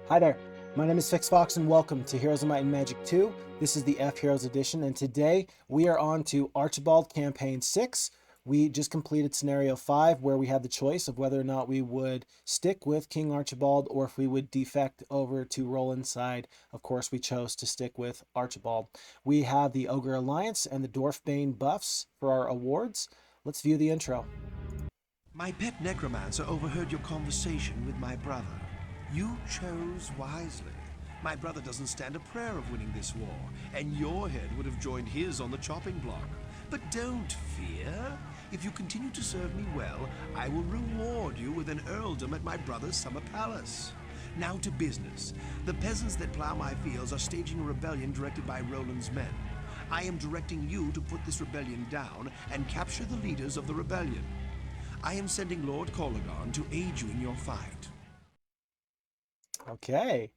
Hi there, my name is FixFox and welcome to Heroes of Might and Magic 2. This is the F-Heroes edition, and today we are on to Archibald Campaign 6. We just completed Scenario 5, where we had the choice of whether or not we would stick with King Archibald or if we would defect over to Roland's side. Of course, we chose to stick with Archibald. We have the Ogre Alliance and the Dwarfbane buffs for our awards. Let's view the intro. My pet necromancer overheard your conversation with my brother. You chose wisely. My brother doesn't stand a prayer of winning this war, and your head would have joined his on the chopping block. But don't fear. If you continue to serve me well, I will reward you with an earldom at my brother's summer palace. Now to business. The peasants that plow my fields are staging a rebellion directed by Roland's men. I am directing you to put this rebellion down and capture the leaders of the rebellion. I am sending Lord Corlegon to aid you in your fight. Okay,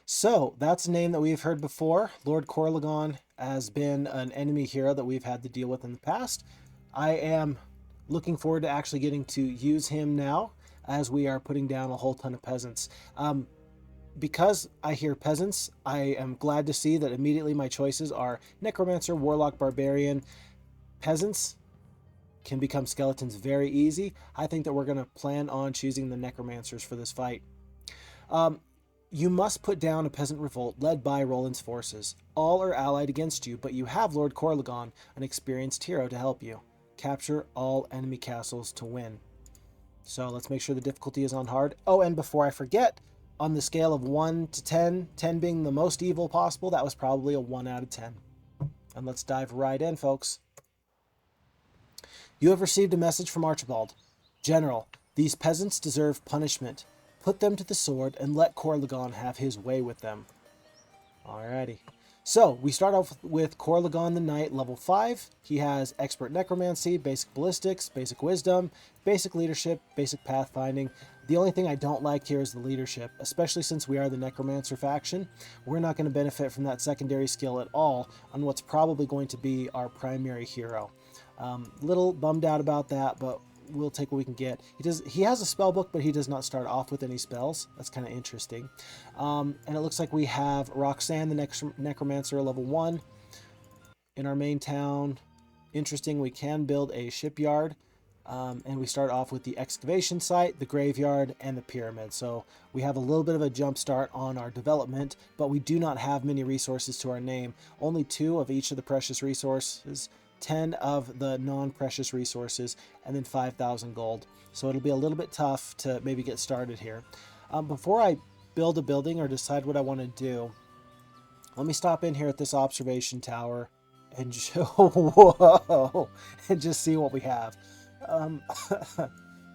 so that's a name that we've heard before. Lord Corlegon has been an enemy hero that we've had to deal with in the past. I am looking forward to actually getting to use him now as we are putting down a whole ton of peasants. Because I hear peasants, I am glad to see that immediately my choices are Necromancer, Warlock, Barbarian. Peasants can become skeletons very easy. I think that we're going to plan on choosing the Necromancers for this fight. You must put down a peasant revolt led by Roland's forces. All are allied against you, but you have Lord Corlegon, an experienced hero, to help you. Capture all enemy castles to win. So let's make sure the difficulty is on hard. Oh, and before I forget, on the scale of 1 to 10, 10 being the most evil possible, that was probably a 1 out of 10. And let's dive right in, folks. You have received a message from Archibald. General, these peasants deserve punishment. Put them to the sword and let Corlegon have his way with them. Alrighty. So, we start off with Corlegon the Knight, level 5. He has Expert Necromancy, Basic Ballistics, Basic Wisdom, Basic Leadership, Basic Pathfinding. The only thing I don't like here is the leadership, especially since we are the Necromancer faction. We're not going to benefit from that secondary skill at all on what's probably going to be our primary hero. Little bummed out about that, but we'll take what we can get. He has a spell book, but he does not start off with any spells. That's kind of interesting. And it looks like we have Roxanne, the Necromancer, level 1 in our main town. Interesting, we can build a shipyard. And we start off with the excavation site, the graveyard, and the pyramid. So we have a little bit of a jump start on our development, but we do not have many resources to our name. Only 2 of each of the precious resources, 10 of the non-precious resources, and then 5,000 gold. So it'll be a little bit tough to maybe get started here. Before I build a building or decide what I want to do, let me stop in here at this observation tower and whoa, and just see what we have.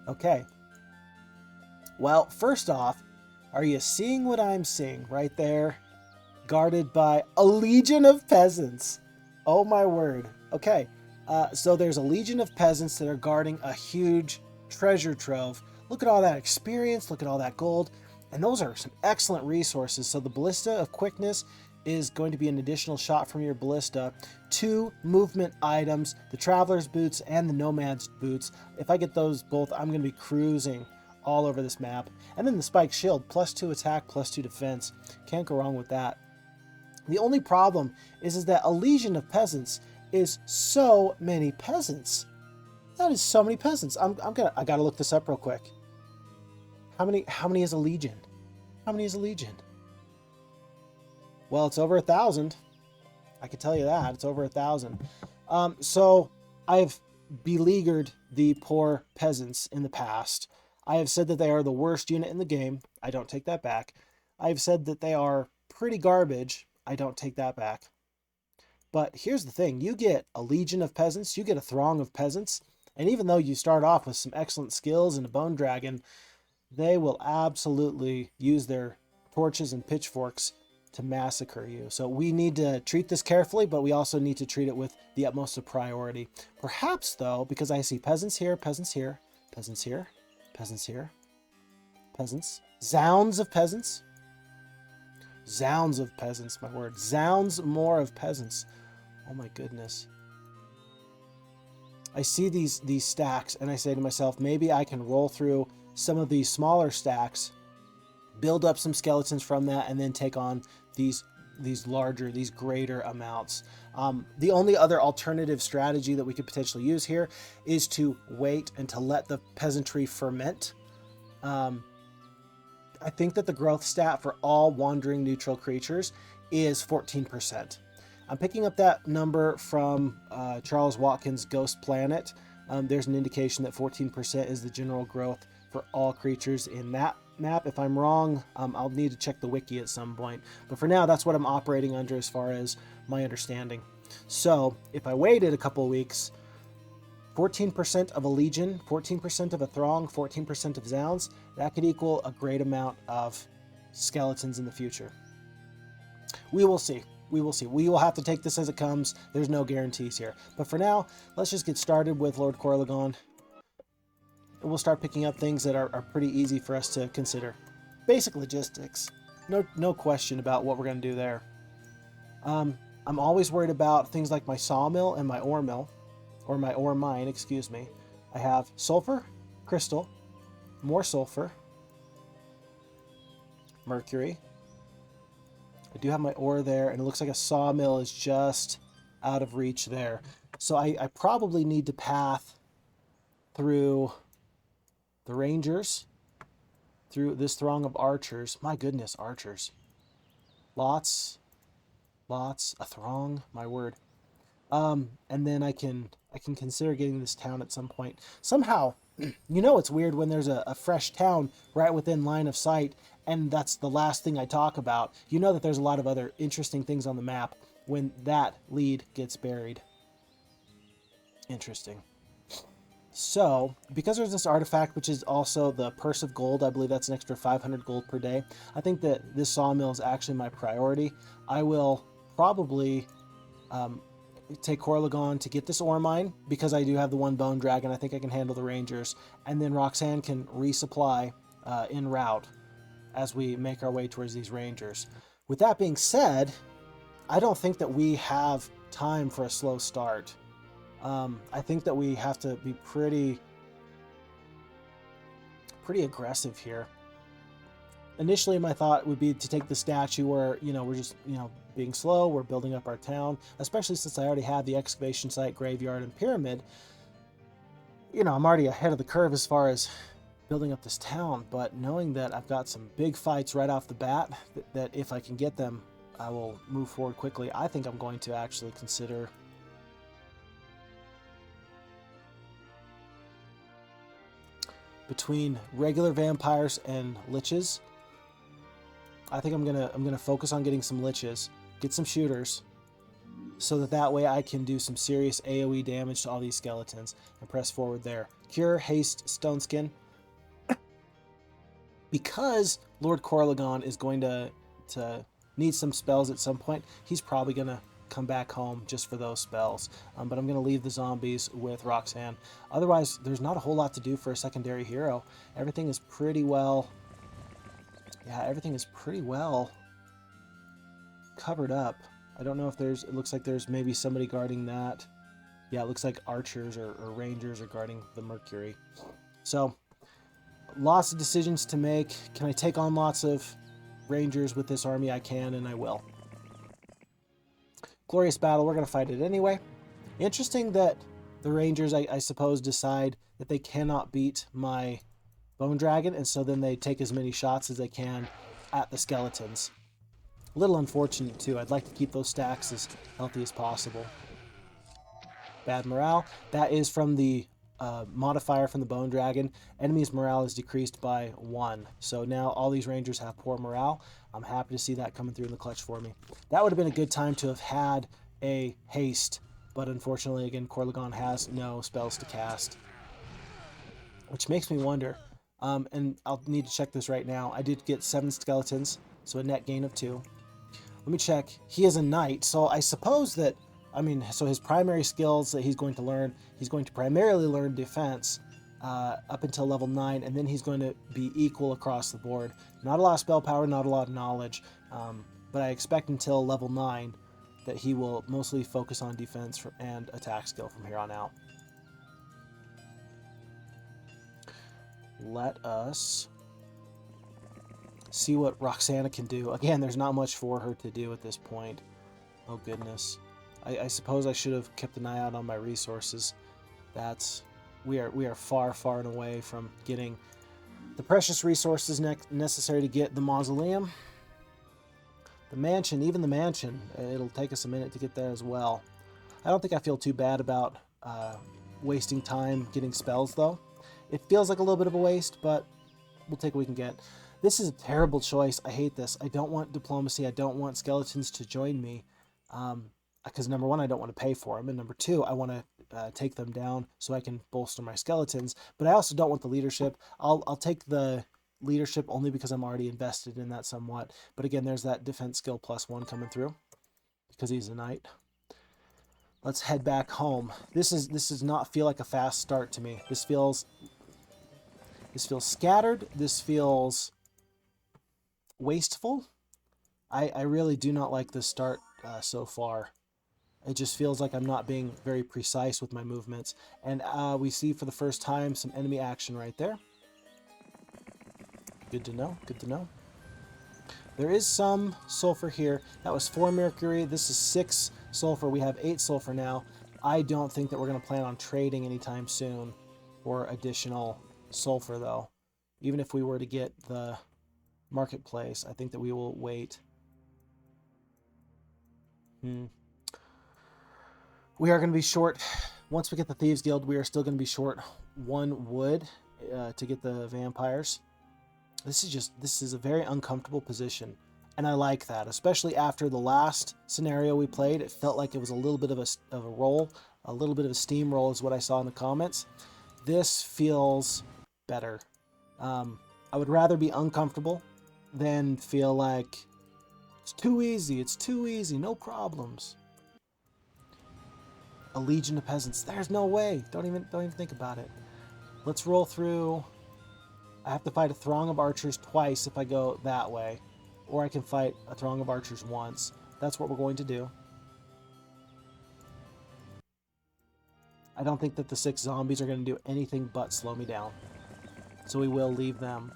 Okay. Well, first off, are you seeing what I'm seeing right there? Guarded by a legion of peasants. Oh my word. Okay, so there's a legion of peasants that are guarding a huge treasure trove. Look at all that experience, look at all that gold, and those are some excellent resources. So the Ballista of Quickness is going to be an additional shot from your Ballista. 2 movement items, the Traveler's Boots and the Nomad's Boots. If I get those both, I'm going to be cruising all over this map. And then the Spike Shield, +2 attack, +2 defense. Can't go wrong with that. The only problem is that a legion of peasants is so many peasants. That is so many peasants. I gotta look this up real quick. How many is a legion? How many is a legion? Well, it's over 1,000. I can tell you that. It's over 1,000. So I've beleaguered the poor peasants in the past. I have said that they are the worst unit in the game. I don't take that back. I've said that they are pretty garbage. I don't take that back. But here's the thing. You get a legion of peasants. You get a throng of peasants. And even though you start off with some excellent skills and a bone dragon, they will absolutely use their torches and pitchforks to massacre you. So we need to treat this carefully, but we also need to treat it with the utmost of priority. Perhaps, though, because I see peasants here, peasants here, peasants here, peasants here, peasants, zounds of peasants. Zounds of peasants, my word. Zounds more of peasants. Oh my goodness. I see these stacks and I say to myself, maybe I can roll through some of these smaller stacks build up some skeletons from that, and then take on these greater amounts. The only other alternative strategy that we could potentially use here is to wait and to let the peasantry ferment. I think that the growth stat for all wandering neutral creatures is 14%. I'm picking up that number from Charles Watkins' Ghost Planet. There's an indication that 14% is the general growth for all creatures in that map. If I'm wrong, I'll need to check the wiki at some point. But for now, that's what I'm operating under as far as my understanding. So if I waited a couple of weeks, 14% of a legion, 14% of a throng, 14% of zounds, that could equal a great amount of skeletons in the future. We will see. We will see. We will have to take this as it comes. There's no guarantees here. But for now, let's just get started with Lord Corlegon. And we'll start picking up things that are pretty easy for us to consider. Basic logistics. No question about what we're going to do there. I'm always worried about things like my sawmill and my ore mill. Or my ore mine, excuse me. I have sulfur, crystal, more sulfur, mercury. I do have my ore there, and it looks like a sawmill is just out of reach there. So I probably need to path through the rangers, through this throng of archers. My goodness, archers. Lots, a throng, my word. And then I can consider getting this town at some point. Somehow, you know it's weird when there's a fresh town right within line of sight, and that's the last thing I talk about. You know that there's a lot of other interesting things on the map when that lead gets buried. Interesting. So, because there's this artifact, which is also the Purse of Gold, I believe that's an extra 500 gold per day, I think that this sawmill is actually my priority. I will probably take Corlegon to get this ore mine, because I do have the one bone dragon. I think I can handle the rangers, and then Roxanne can resupply en route as we make our way towards these rangers. With that being said, I don't think that we have time for a slow start. I think that we have to be pretty aggressive here. Initially, my thought would be to take the statue where, we're just, being slow, we're building up our town, especially since I already have the excavation site, graveyard, and pyramid. I'm already ahead of the curve as far as building up this town, but knowing that I've got some big fights right off the bat, that if I can get them, I will move forward quickly. I think I'm going to actually consider between regular vampires and liches. I think I'm gonna focus on getting some liches, get some shooters, so that way I can do some serious AoE damage to all these skeletons and press forward there. Cure, haste, stone skin. Because Lord Corlegon is going to need some spells at some point, he's probably gonna come back home just for those spells. But I'm gonna leave the zombies with Roxanne. Otherwise, there's not a whole lot to do for a secondary hero. Everything is pretty well. Yeah, everything is pretty well covered up. I don't know if it looks like there's maybe somebody guarding that. Yeah, it looks like archers or rangers are guarding the Mercury. So, lots of decisions to make. Can I take on lots of rangers with this army? I can, and I will. Glorious battle, we're going to fight it anyway. Interesting that the rangers, I suppose, decide that they cannot beat my bone dragon, and so then they take as many shots as they can at the skeletons. A little unfortunate too. I'd like to keep those stacks as healthy as possible. Bad morale. That is from the modifier from the bone dragon. Enemies' morale is decreased by 1. So now all these rangers have poor morale. I'm happy to see that coming through in the clutch for me. That would have been a good time to have had a haste, but unfortunately, again, Corlegon has no spells to cast, which makes me wonder. And I'll need to check this right now. I did get 7 skeletons, so a net gain of 2. Let me check. He is a knight, so I suppose that, so his primary skills that he's going to learn, he's going to primarily learn defense up until level 9, and then he's going to be equal across the board. Not a lot of spell power, not a lot of knowledge, but I expect until level 9 that he will mostly focus on defense and attack skill from here on out. Let us see what Roxana can do. Again, there's not much for her to do at this point. Oh goodness. I suppose I should have kept an eye out on my resources. We are far, far and away from getting the precious resources necessary to get the mausoleum. The mansion, even the mansion, it'll take us a minute to get there as well. I don't think I feel too bad about wasting time getting spells, though. It feels like a little bit of a waste, but we'll take what we can get. This is a terrible choice. I hate this. I don't want diplomacy. I don't want skeletons to join me. Because number one, I don't want to pay for them. And number two, I want to take them down so I can bolster my skeletons. But I also don't want the leadership. I'll take the leadership only because I'm already invested in that somewhat. But again, there's that defense skill +1 coming through because he's a knight. Let's head back home. This does not feel like a fast start to me. This feels scattered. This feels wasteful. I really do not like this start so far. It just feels like I'm not being very precise with my movements. And we see for the first time some enemy action right there. Good to know, good to know. There is some sulfur here. That was 4 mercury. This is 6 sulfur. We have 8 sulfur now. I don't think that we're going to plan on trading anytime soon for additional sulfur, though. Even if we were to get the marketplace, I think that we will wait. We are going to be short. Once we get the Thieves Guild, we are still going to be short 1 wood to get the vampires. This is a very uncomfortable position, and I like that, especially after the last scenario we played. It felt like it was a little bit of a roll, a little bit of a steamroll is what I saw in the comments. This feels better. I would rather be uncomfortable than feel like it's too easy, no problems. A legion of peasants. There's no way. Don't even think about it. Let's roll through. I have to fight a throng of archers twice if I go that way. Or I can fight a throng of archers once. That's what we're going to do. I don't think that the 6 zombies are going to do anything but slow me down. So we will leave them.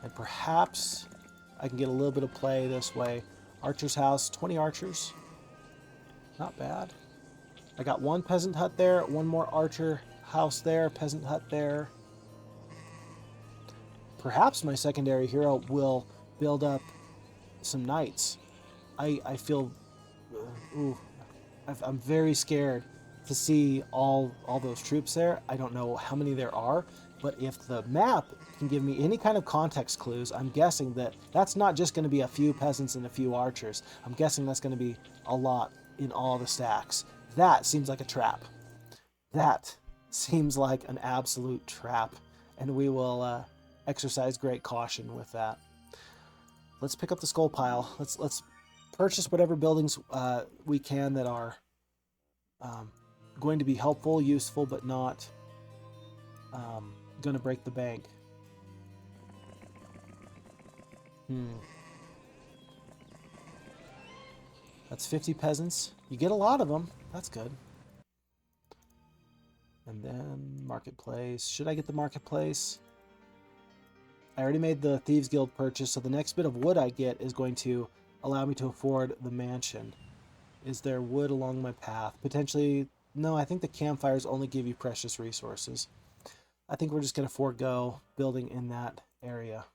And perhaps I can get a little bit of play this way. Archer's house, 20 archers. Not bad. I got 1 peasant hut there, 1 more archer house there, peasant hut there. Perhaps my secondary hero will build up some knights. I feel... I'm very scared to see all those troops there. I don't know how many there are, but if the map can give me any kind of context clues, I'm guessing that that's not just going to be a few peasants and a few archers. I'm guessing that's going to be a lot in all the stacks. That seems like a trap. That seems like an absolute trap, and we will exercise great caution with that. Let's pick up the skull pile. Let's purchase whatever buildings we can that are going to be helpful, useful, but not going to break the bank. That's 50 peasants. You get a lot of them. That's good. And then marketplace. Should I get the marketplace? I already made the Thieves Guild purchase, so the next bit of wood I get is going to allow me to afford the mansion. Is there wood along my path? Potentially, no, I think the campfires only give you precious resources. I think we're just going to forego building in that area.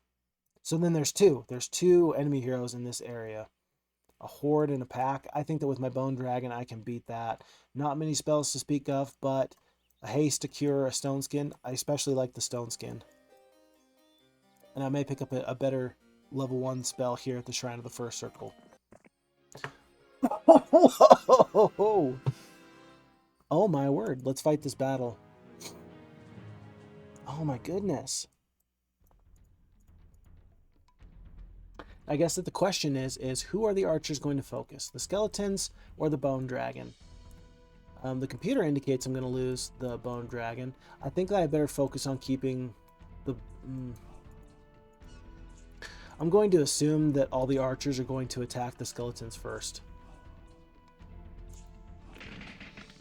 So then there's 2. There's 2 enemy heroes in this area. A horde and a pack. I think that with my bone dragon, I can beat that. Not many spells to speak of, but a haste, a cure, a stone skin. I especially like the stone skin. And I may pick up a better level 1 spell here at the Shrine of the First Circle. Oh my word. Let's fight this battle. Oh my goodness. I guess that the question is who are the archers going to focus? The skeletons or the bone dragon? The computer indicates I'm going to lose the bone dragon. I think that I better focus on keeping the... I'm going to assume that all the archers are going to attack the skeletons first.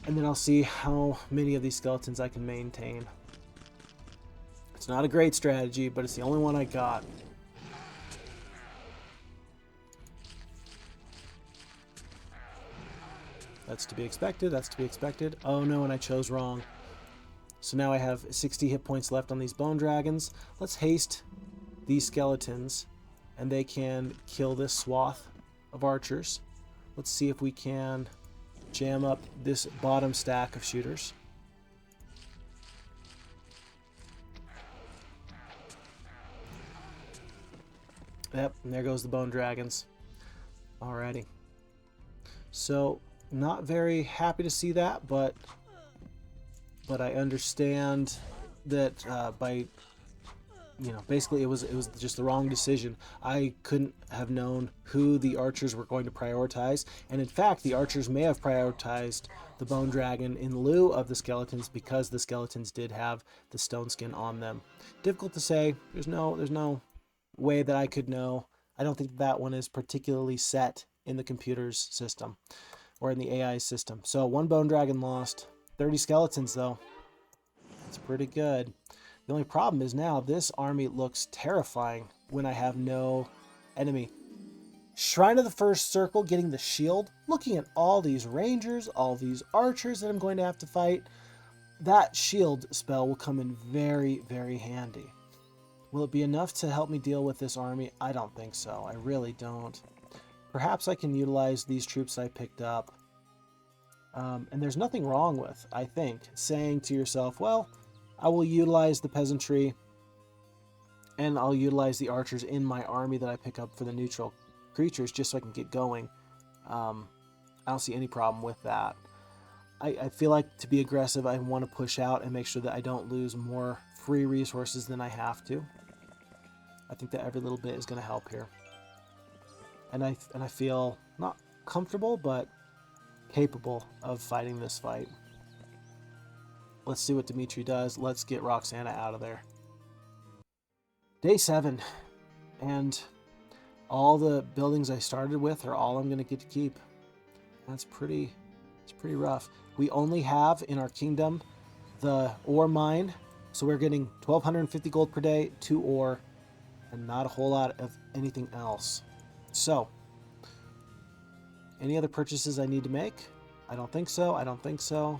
And then I'll see how many of these skeletons I can maintain. It's not a great strategy, but it's the only one I got. That's to be expected. That's to be expected. Oh no, and I chose wrong. So now I have 60 hit points left on these bone dragons. Let's haste these skeletons, and they can kill this swath of archers. Let's see if we can jam up this bottom stack of shooters. Yep, and there goes the bone dragons. Alrighty. So, not very happy to see that, but I understand that basically it was just the wrong decision. I couldn't have known who the archers were going to prioritize, and in fact, the archers may have prioritized the bone dragon in lieu of the skeletons because the skeletons did have the stone skin on them. Difficult to say. There's no way that I could know. I don't think that one is particularly set in the computer's system or in the AI system. So 1 bone dragon lost. 30 skeletons though. That's pretty good. The only problem is now this army looks terrifying when I have no enemy. Shrine of the First Circle, getting the shield. Looking at all these rangers, all these archers that I'm going to have to fight. That shield spell will come in very, very handy. Will it be enough to help me deal with this army? I don't think so. I really don't. Perhaps I can utilize these troops I picked up. And there's nothing wrong with, I think, saying to yourself, well, I will utilize the peasantry and I'll utilize the archers in my army that I pick up for the neutral creatures just so I can get going. I don't see any problem with that. I feel like to be aggressive, I want to push out and make sure that I don't lose more free resources than I have to. I think that every little bit is going to help here. And I feel not comfortable, but capable of fighting this fight. Let's see what Dimitri does. Let's get Roxana out of there. Day 7. And all the buildings I started with are all I'm going to get to keep. It's pretty rough. We only have in our kingdom the ore mine. So we're getting 1,250 gold per day, 2 ore, and not a whole lot of anything else. So, any other purchases I need to make? I don't think so. I don't think so.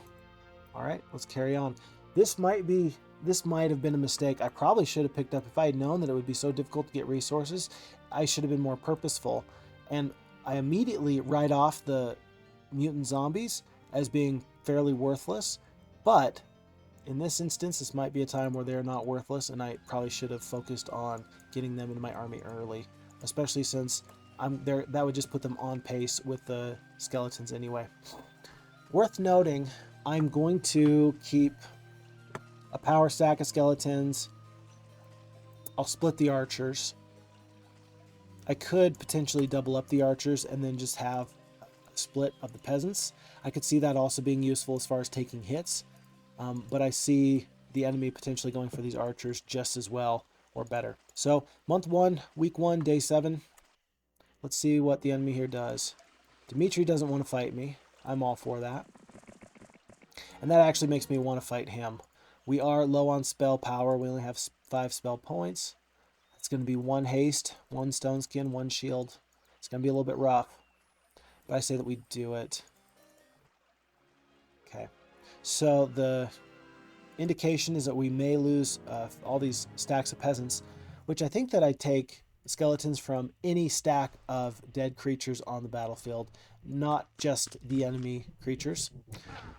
All right, let's carry on. This might have been a mistake. I probably should have picked up, if I had known that it would be so difficult to get resources, I should have been more purposeful. And I immediately write off the mutant zombies as being fairly worthless. But in this instance, this might be a time where they're not worthless, and I probably should have focused on getting them into my army early, especially since that would just put them on pace with the skeletons anyway. Worth noting, I'm going to keep a power stack of skeletons. I'll split the archers. I could potentially double up the archers and then just have a split of the peasants. I could see that also being useful as far as taking hits, but I see the enemy potentially going for these archers just as well or better. So month 1, week 1, day 7. Let's see what the enemy here does. Dimitri doesn't want to fight me. I'm all for that. And that actually makes me want to fight him. We are low on spell power. We only have 5 spell points. It's going to be 1 haste, 1 stone skin, 1 shield. It's going to be a little bit rough. But I say that we do it. Okay. So the indication is that we may lose all these stacks of peasants, which I think that I take skeletons from any stack of dead creatures on the battlefield, not just the enemy creatures.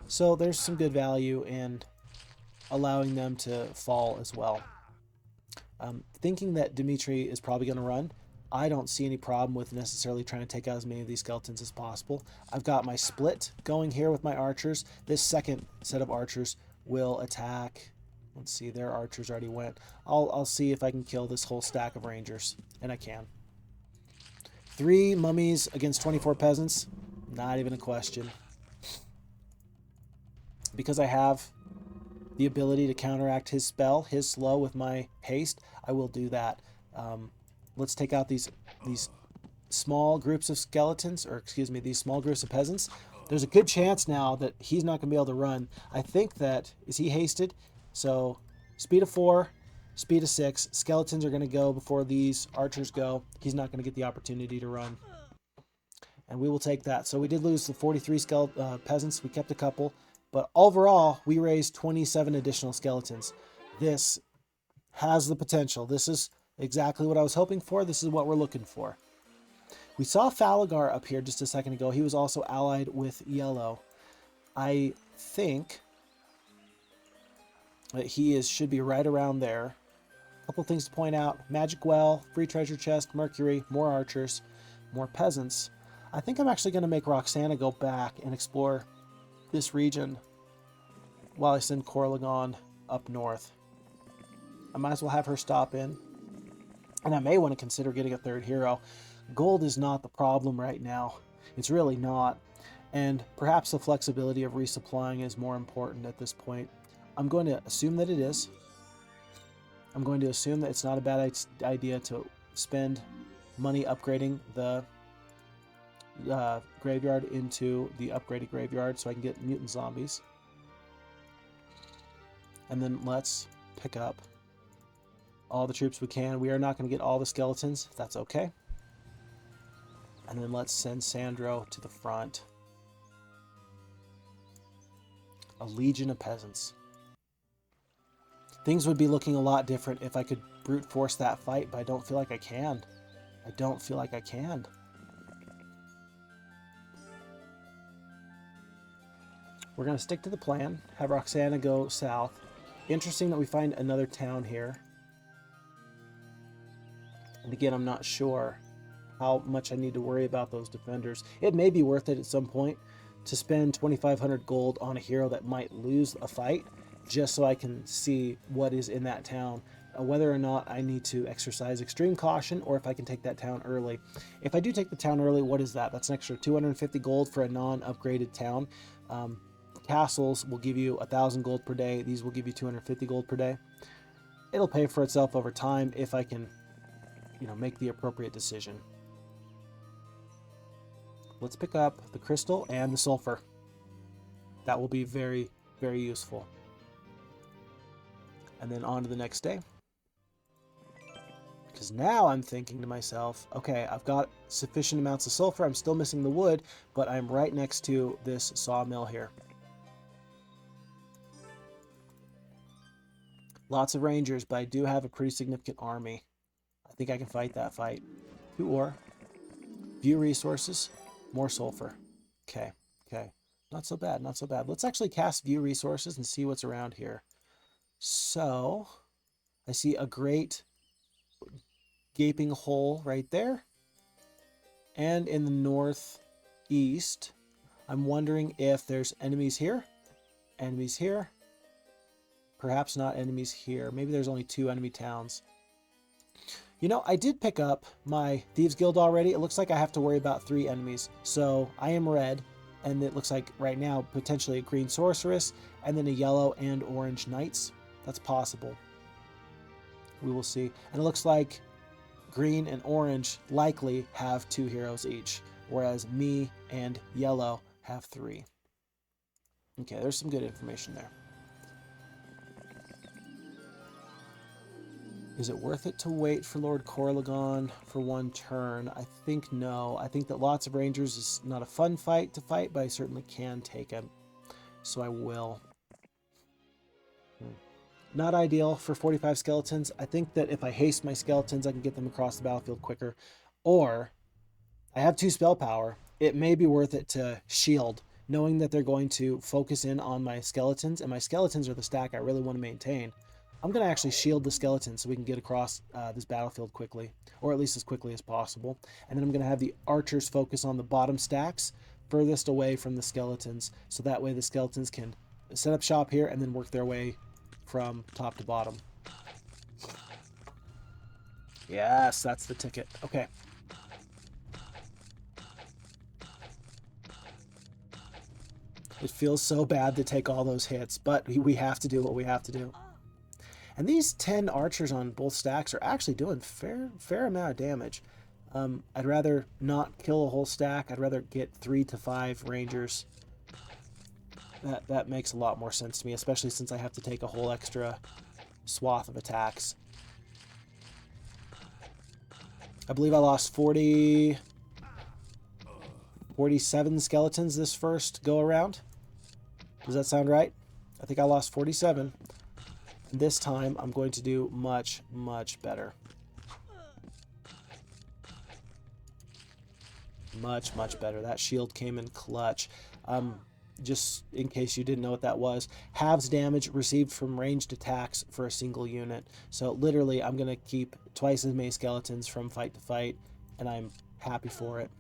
So there's some good value in allowing them to fall as well. Thinking that Dimitri is probably going to run, I don't see any problem with necessarily trying to take out as many of these skeletons as possible. I've got my split going here with my archers. This second set of archers will attack. Let's see, their archers already went. I'll see if I can kill this whole stack of rangers, and I can. 3 mummies against 24 peasants, not even a question. Because I have the ability to counteract his spell, his slow, with my haste, I will do that. Let's take out these small groups of skeletons, or excuse me, these small groups of peasants. There's a good chance now that he's not going to be able to run. I think that, is he hasted? So speed of 4, Speed of 6. Skeletons are going to go before these archers go. He's not going to get the opportunity to run. And we will take that. So we did lose the 43 peasants. We kept a couple. But overall, we raised 27 additional skeletons. This has the potential. This is exactly what I was hoping for. This is what we're looking for. We saw Falagar up here just a second ago. He was also allied with Yellow. I think that he should be right around there. A couple things to point out. Magic Well, free treasure chest, Mercury, more archers, more peasants. I think I'm actually going to make Roxana go back and explore this region while I send Corlagon up north. I might as well have her stop in. And I may want to consider getting a third hero. Gold is not the problem right now. It's really not. And perhaps the flexibility of resupplying is more important at this point. I'm going to assume that it is. I'm going to assume that it's not a bad idea to spend money upgrading the graveyard into the upgraded graveyard so I can get mutant zombies. And then let's pick up all the troops we can. We are not going to get all the skeletons. That's okay. And then let's send Sandro to the front. A legion of peasants. Things would be looking a lot different if I could brute force that fight, but I don't feel like I can. I don't feel like I can. We're going to stick to the plan. Have Roxana go south. Interesting that we find another town here. And again, I'm not sure how much I need to worry about those defenders. It may be worth it at some point to spend 2,500 gold on a hero that might lose a fight, just so I can see what is in that town, whether or not I need to exercise extreme caution, or if I can take that town early. If I do take the town early, what is that? That's an extra 250 gold for a non-upgraded town. Castles will give you 1,000 gold per day. These will give you 250 gold per day. It'll pay for itself over time if I can, make the appropriate decision. Let's pick up the crystal and the sulfur. That will be very, very useful. And then on to the next day. Because now I'm thinking to myself, okay, I've got sufficient amounts of sulfur. I'm still missing the wood, but I'm right next to this sawmill here. Lots of rangers, but I do have a pretty significant army. I think I can fight that fight. 2 ore. View resources. More sulfur. Okay. Not so bad, not so bad. Let's actually cast view resources and see what's around here. So, I see a great gaping hole right there. And in the northeast, I'm wondering if there's enemies here. Enemies here. Perhaps not enemies here. Maybe there's only 2 enemy towns. I did pick up my Thieves Guild already. It looks like I have to worry about 3 enemies. So I am red, and it looks like right now potentially a green sorceress, and then a yellow and orange knights. That's possible. We will see. And it looks like green and orange likely have 2 heroes each, whereas me and yellow have 3. Okay, there's some good information there. Is it worth it to wait for Lord Corlagon for 1 turn? I think no. I think that lots of rangers is not a fun fight to fight, but I certainly can take him. So I will. Not ideal for 45 skeletons. I think that if I haste my skeletons, I can get them across the battlefield quicker. Or, I have 2 spell power. It may be worth it to shield, knowing that they're going to focus in on my skeletons, and my skeletons are the stack I really want to maintain. I'm going to actually shield the skeletons so we can get across this battlefield quickly, or at least as quickly as possible. And then I'm going to have the archers focus on the bottom stacks furthest away from the skeletons, so that way the skeletons can set up shop here and then work their way from top to bottom. Yes, that's the ticket. Okay. It feels so bad to take all those hits, but we have to do what we have to do. And these 10 archers on both stacks are actually doing fair amount of damage. I'd rather not kill a whole stack. I'd rather get 3 to 5 rangers. That makes a lot more sense to me, especially since I have to take a whole extra swath of attacks I believe I lost 47 skeletons this first go around. Does that sound right? I think I lost 47. And this time I'm going to do much, much better. Much, much better. That shield came in clutch. Just in case you didn't know what that was, halves damage received from ranged attacks for a single unit. So literally, I'm going to keep twice as many skeletons from fight to fight, and I'm happy for it.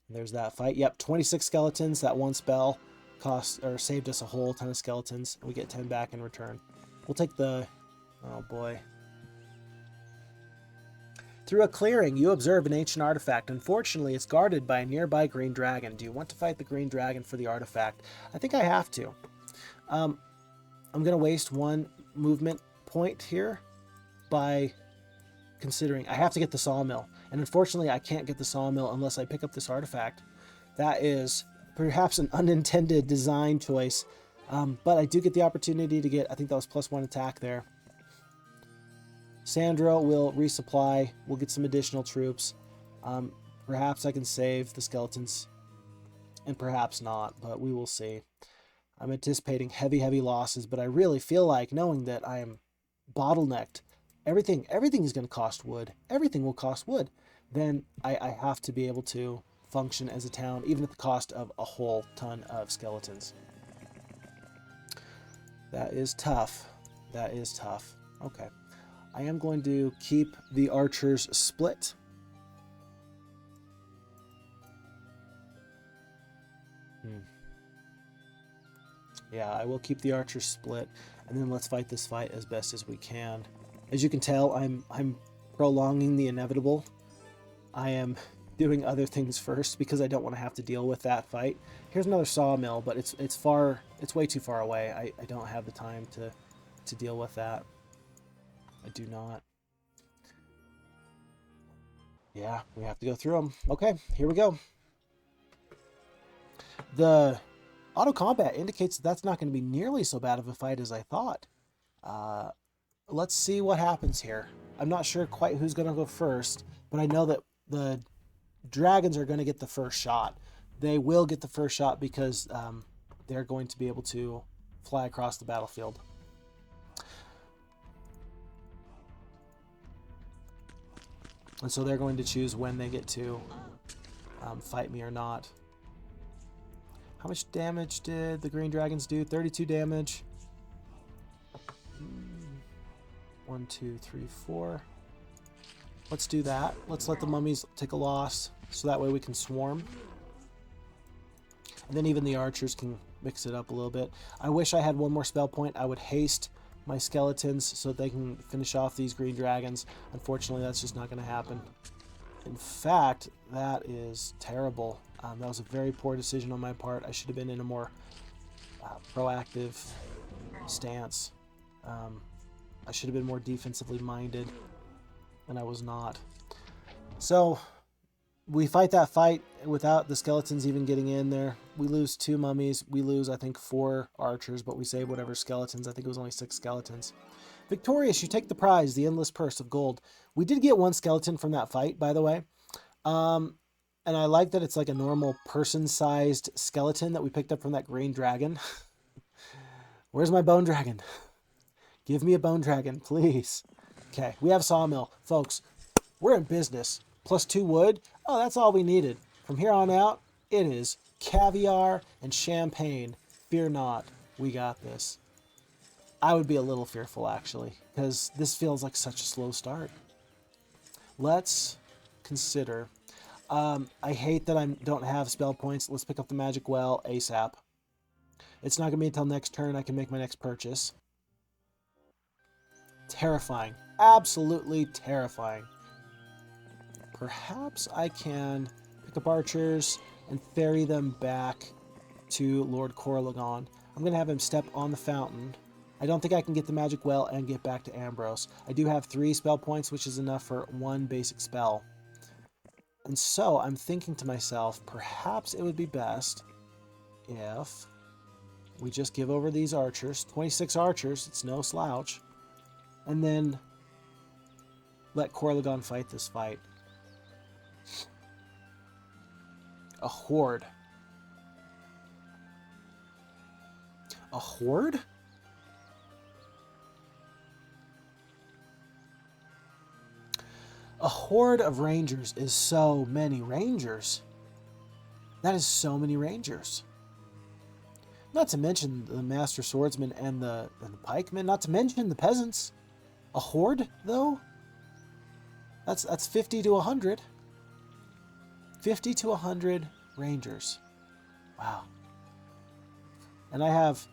There's that fight. Yep, 26 skeletons. That one spell cost or saved us a whole ton of skeletons. We get 10 back in return. We'll take the... Oh boy. Through a clearing, you observe an ancient artifact. Unfortunately, it's guarded by a nearby green dragon. Do you want to fight the green dragon for the artifact? I think I have to. I'm going to waste one movement point here by considering I have to get the sawmill. And unfortunately, I can't get the sawmill unless I pick up this artifact. That is perhaps an unintended design choice. But I do get the opportunity to get, I think that was +1 attack there. Sandra will resupply. We'll get some additional troops. Perhaps I can save the skeletons. And perhaps not, but we will see. I'm anticipating heavy, heavy losses, but I really feel like knowing that I am bottlenecked. Everything is going to cost wood. Everything will cost wood. Then I have to be able to function as a town, even at the cost of a whole ton of skeletons. That is tough. That is tough. Okay. I am going to keep the archers split. Yeah, I will keep the archers split, and then let's fight this fight as best as we can. As you can tell, I'm prolonging the inevitable. I am doing other things first because I don't want to have to deal with that fight. Here's another sawmill, but it's way too far away. I don't have the time to deal with that. I do not. Yeah, we have to go through them. Okay, here we go. The auto combat indicates that's not going to be nearly so bad of a fight as I thought. Let's see what happens here. I'm not sure quite who's going to go first, but I know that the dragons are going to get the first shot. They will get the first shot because they're going to be able to fly across the battlefield. And so they're going to choose when they get to fight me or not. How much damage did the green dragons do? 32 damage. 1, 2, 3, 4. Let's do that. Let's let the mummies take a loss so that way we can swarm. And then even the archers can mix it up a little bit. I wish I had one more spell point. I would haste my skeletons so they can finish off these green dragons. Unfortunately, that's just not going to happen. In fact, that is terrible. That was a very poor decision on my part. I should have been in a more proactive stance. I should have been more defensively minded, and I was not. So we fight that fight without the skeletons even getting in there. We lose 2 mummies. We lose, I think, 4 archers, but we save whatever skeletons. I think it was only 6 skeletons. Victorious, you take the prize, the endless purse of gold. We did get 1 skeleton from that fight, by the way. And I like that it's like a normal person-sized skeleton that we picked up from that green dragon. Where's my bone dragon? Give me a bone dragon, please. Okay, we have sawmill. Folks, we're in business. +2 wood. Oh, that's all we needed. From here on out, it is caviar and champagne. Fear not, we got this. I would be a little fearful, actually, because this feels like such a slow start. Let's consider... I hate that I don't have spell points. Let's pick up the magic well ASAP. It's not going to be until next turn I can make my next purchase. Terrifying. Absolutely terrifying. Perhaps I can pick up archers and ferry them back to Lord Corlegon. I'm going to have him step on the fountain. I don't think I can get the magic well and get back to Ambrose. I do have 3 spell points, which is enough for 1 basic spell. And so I'm thinking to myself, perhaps it would be best if we just give over these archers. 26 archers, it's no slouch. And then let Corlegon fight this fight. A horde. A horde? A horde of rangers is so many rangers. That is so many rangers. Not to mention the master swordsman and the pikemen. Not to mention the peasants. A horde, though? That's 50 to 100. 50 to 100 rangers. Wow. And I have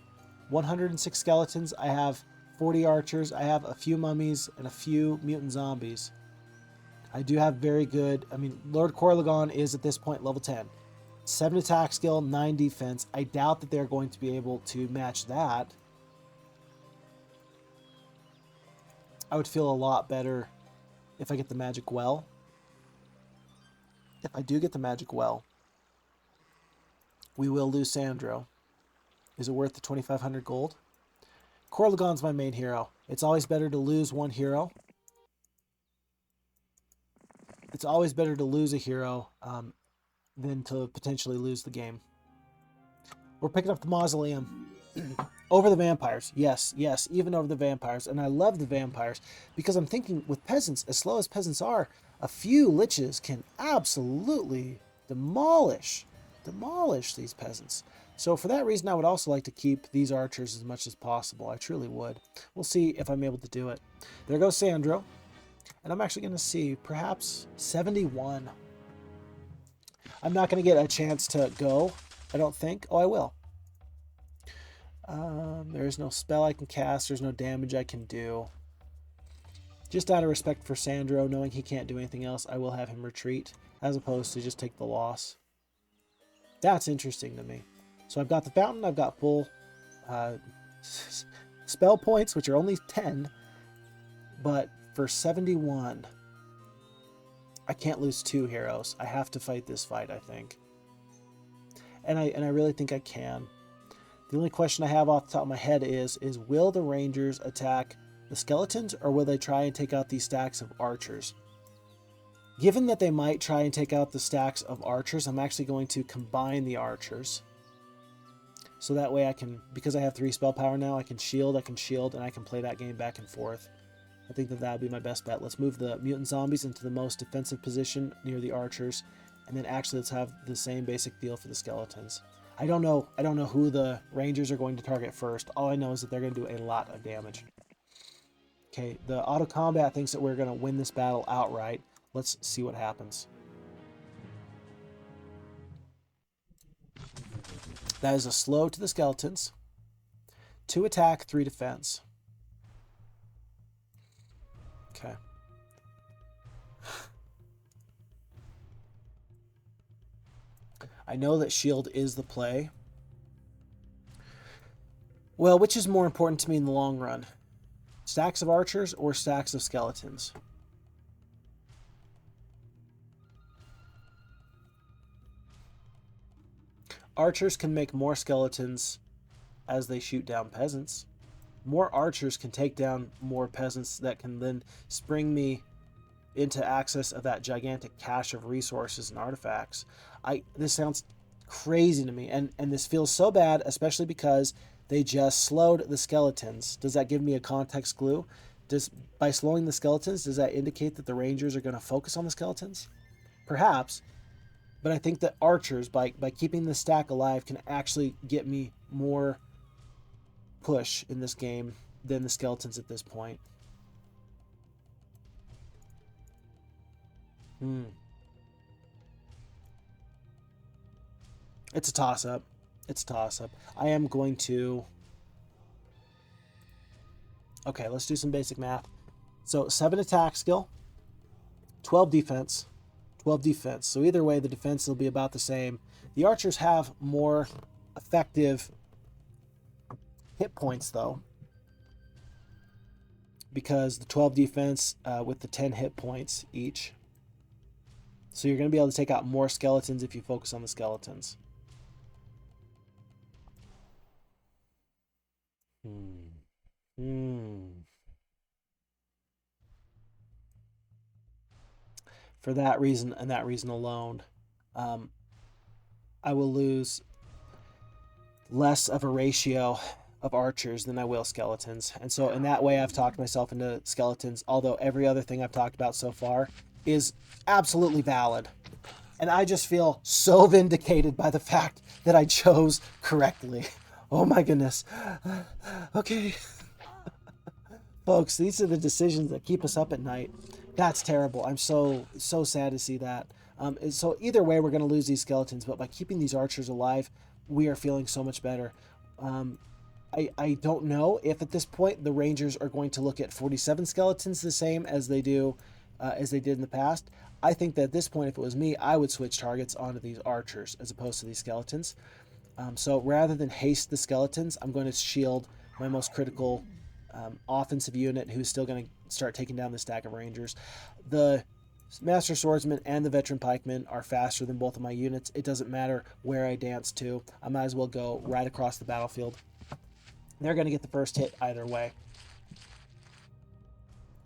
106 skeletons. I have 40 archers. I have a few mummies and a few mutant zombies. I do have very good... I mean, Lord Corlegon is at this point level 10. 7 attack skill, 9 defense. I doubt that they're going to be able to match that. I would feel a lot better if I get the magic well. If I do get the magic well, we will lose Sandro. Is it worth the 2,500 gold? Corlegon's my main hero. It's always better to lose one hero. It's always better to lose a hero than to potentially lose the game. We're picking up the mausoleum. Over the vampires. Yes, yes, even over the vampires. And I love the vampires because I'm thinking with peasants, as slow as peasants are, a few liches can absolutely demolish these peasants. So for that reason, I would also like to keep these archers as much as possible. I truly would. We'll see if I'm able to do it. There goes Sandro. And I'm actually going to see perhaps 71. I'm not going to get a chance to go, I don't think. Oh, I will. There's no spell I can cast. There's no damage I can do. Just out of respect for Sandro, knowing he can't do anything else, I will have him retreat, as opposed to just take the loss. That's interesting to me. So I've got the fountain. I've got full spell points, which are only 10. But for 71, I can't lose 2 heroes. I have to fight this fight, I think. And I really think I can. The only question I have off the top of my head is will the Rangers attack the skeletons, or will they try and take out these stacks of archers? Given that they might try and take out the stacks of archers, I'm actually going to combine the archers. So that way I can, because I have 3 spell power now, I can shield, and I can play that game back and forth. I think that would be my best bet. Let's move the mutant zombies into the most defensive position near the archers, and then actually let's have the same basic deal for the skeletons. I don't know who the Rangers are going to target first. All I know is that they're going to do a lot of damage. Okay, the auto combat thinks that we're going to win this battle outright. Let's see what happens. That is a slow to the skeletons. 2 attack, 3 defense. Okay. I know that shield is the play. Well, which is more important to me in the long run? Stacks of archers or stacks of skeletons? Archers can make more skeletons as they shoot down peasants. More archers can take down more peasants that can then spring me into access of that gigantic cache of resources and artifacts. This sounds crazy to me, and this feels so bad, especially because they just slowed the skeletons. Does that give me a context clue? By slowing the skeletons, does that indicate that the Rangers are going to focus on the skeletons? Perhaps, but I think that archers, by keeping the stack alive, can actually get me more push in this game than the skeletons at this point. It's a toss-up. It's a toss-up. I am going to... Okay, let's do some basic math. So 7 attack skill, 12 defense, 12 defense. So either way, the defense will be about the same. The archers have more effective hit points, though, because the 12 defense with the 10 hit points each. So you're going to be able to take out more skeletons if you focus on the skeletons. for that reason and that reason alone, I will lose less of a ratio of archers than I will skeletons. And so in that way, I've talked myself into skeletons, although every other thing I've talked about so far is absolutely valid. And I just feel so vindicated by the fact that I chose correctly. Oh my goodness. Okay. Folks, these are the decisions that keep us up at night. That's terrible. I'm so sad to see that. So either way, we're going to lose these skeletons, but by keeping these archers alive, we are feeling so much better. I don't know if at this point the Rangers are going to look at 47 skeletons the same as they did in the past. I think that at this point, if it was me, I would switch targets onto these archers as opposed to these skeletons. So rather than haste the skeletons, I'm going to shield my most critical offensive unit, who's still going to start taking down the stack of Rangers. The Master Swordsman and the Veteran Pikemen are faster than both of my units. It doesn't matter where I dance to. I might as well go right across the battlefield. They're going to get the first hit either way.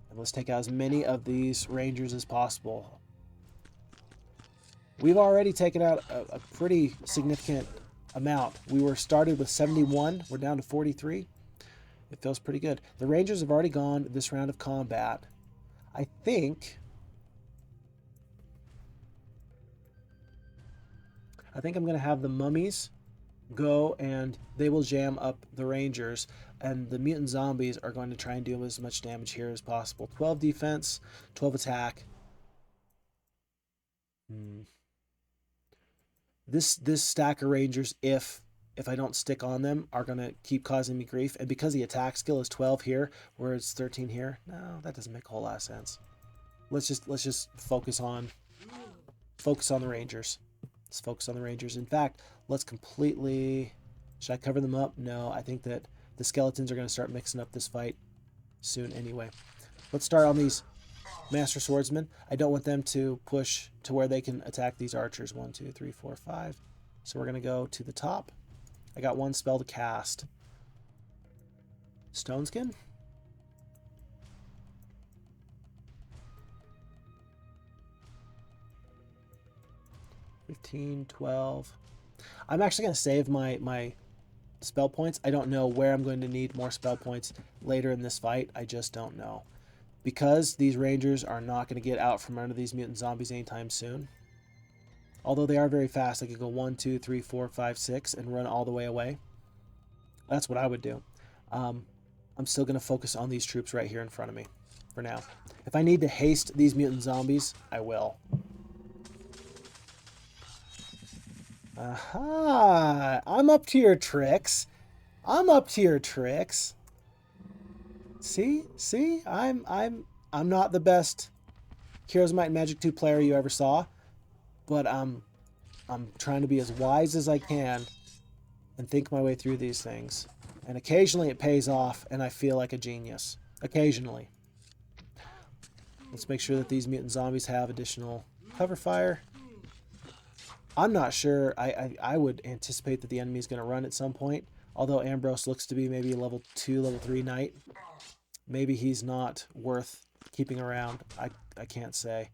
And let's take out as many of these Rangers as possible. We've already taken out a pretty significant amount. We were started with 71. We're down to 43. It feels pretty good. The Rangers have already gone this round of combat. I think I'm going to have the mummies go, and they will jam up the Rangers, and the mutant zombies are going to try and do as much damage here as possible. 12 defense, 12 attack. This stack of Rangers, if I don't stick on them, are going to keep causing me grief. And because the attack skill is 12 here, where it's 13 here, no, that doesn't make a whole lot of sense. Let's just focus on the Rangers. Let's focus on the Rangers. In fact, let's completely... Should I cover them up? No, I think that the skeletons are going to start mixing up this fight soon anyway. Let's start on these Master Swordsmen. I don't want them to push to where they can attack these archers. 1, 2, 3, 4, 5. So we're going to go to the top. I got one spell to cast. Stone Skin? $15, $12. I'm actually going to save my spell points. I don't know where I'm going to need more spell points later in this fight. I just don't know. Because these Rangers are not going to get out from under these mutant zombies anytime soon. Although they are very fast. I could go 1, 2, 3, 4, 5, 6 and run all the way away. That's what I would do. I'm still going to focus on these troops right here in front of me for now. If I need to haste these mutant zombies, I will. Aha! I'm up to your tricks. I'm up to your tricks. See? I'm not the best Heroes of Might and Magic 2 player you ever saw, but I'm trying to be as wise as I can and think my way through these things. And occasionally it pays off and I feel like a genius. Occasionally. Let's make sure that these mutant zombies have additional cover fire. I'm not sure. I would anticipate that the enemy is going to run at some point. Although Ambrose looks to be maybe a level 2, level 3 knight. Maybe he's not worth keeping around. I can't say.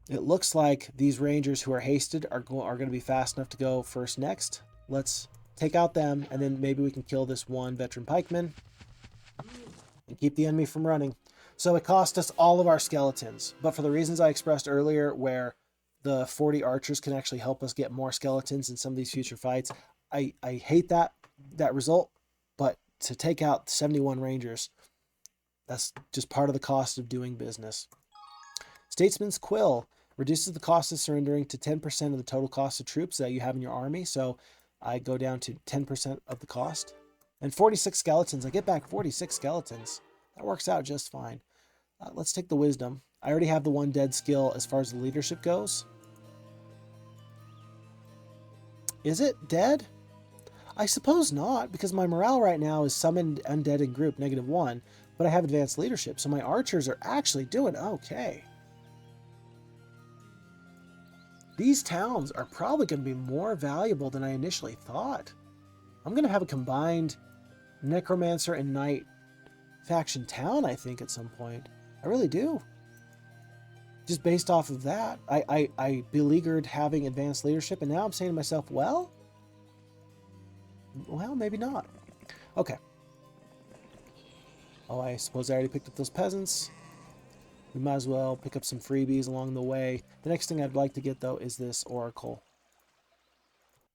It looks like these Rangers who are hasted are going to be fast enough to go first next. Let's take out them, and then maybe we can kill this one Veteran Pikeman and keep the enemy from running. So it cost us all of our skeletons, but for the reasons I expressed earlier, where the 40 archers can actually help us get more skeletons in some of these future fights, I hate that result, but to take out 71 Rangers, that's just part of the cost of doing business. Statesman's Quill reduces the cost of surrendering to 10% of the total cost of troops that you have in your army, so I go down to 10% of the cost. And 46 skeletons, I get back 46 skeletons. That works out just fine. Let's take the Wisdom. I already have the one dead skill as far as the leadership goes. Is it dead? I suppose not, because my morale right now is summoned undead in group -1, but I have advanced leadership, so my archers are actually doing okay. These towns are probably going to be more valuable than I initially thought. I'm going to have a combined Necromancer and Knight faction town, I think, at some point. I really do. just based off of that, I beleaguered having advanced leadership, and now I'm saying to myself, well, maybe not. Okay. Oh, I suppose I already picked up those peasants. We might as well pick up some freebies along the way. The next thing I'd like to get, though, is this oracle.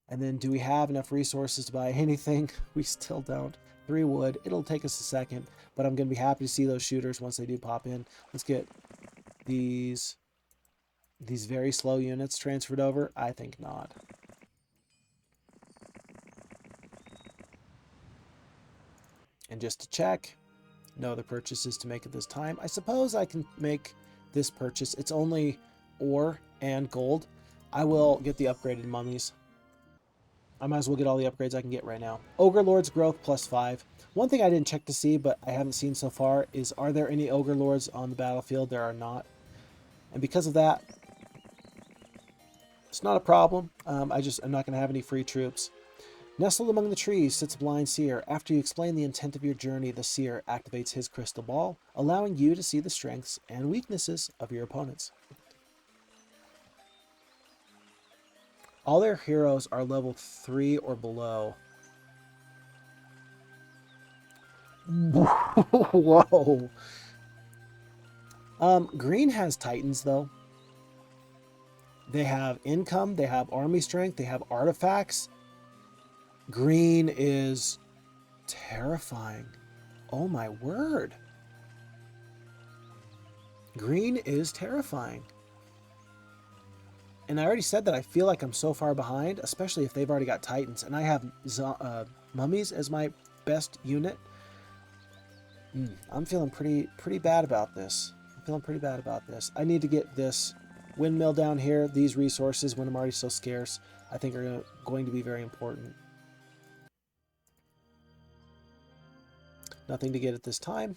And then, do we have enough resources to buy anything? We still don't. 3 wood. It'll take us a second, but I'm going to be happy to see those shooters once they do pop in. Let's get these very slow units transferred over. I think not. And just to check, no other purchases to make at this time. I suppose I can make this purchase. It's only ore and gold. I will get the upgraded mummies. I might as well get all the upgrades I can get right now. Ogre Lord's growth +5. One thing I didn't check to see, but I haven't seen so far, is are there any Ogre Lords on the battlefield? There are not. And because of that, it's not a problem. I'm not going to have any free troops. Nestled among the trees sits a blind seer. After you explain the intent of your journey, the seer activates his crystal ball, allowing you to see the strengths and weaknesses of your opponents. All their heroes are level 3 or below. Whoa. Green has Titans, though. They have income, they have army strength, they have artifacts. Green is terrifying. Oh my word. Green is terrifying. And I already said that I feel like I'm so far behind, especially if they've already got Titans. And I have mummies as my best unit. I'm feeling pretty bad about this. I need to get this windmill down here. These resources, when I'm already so scarce, I think are going to be very important. Nothing to get at this time.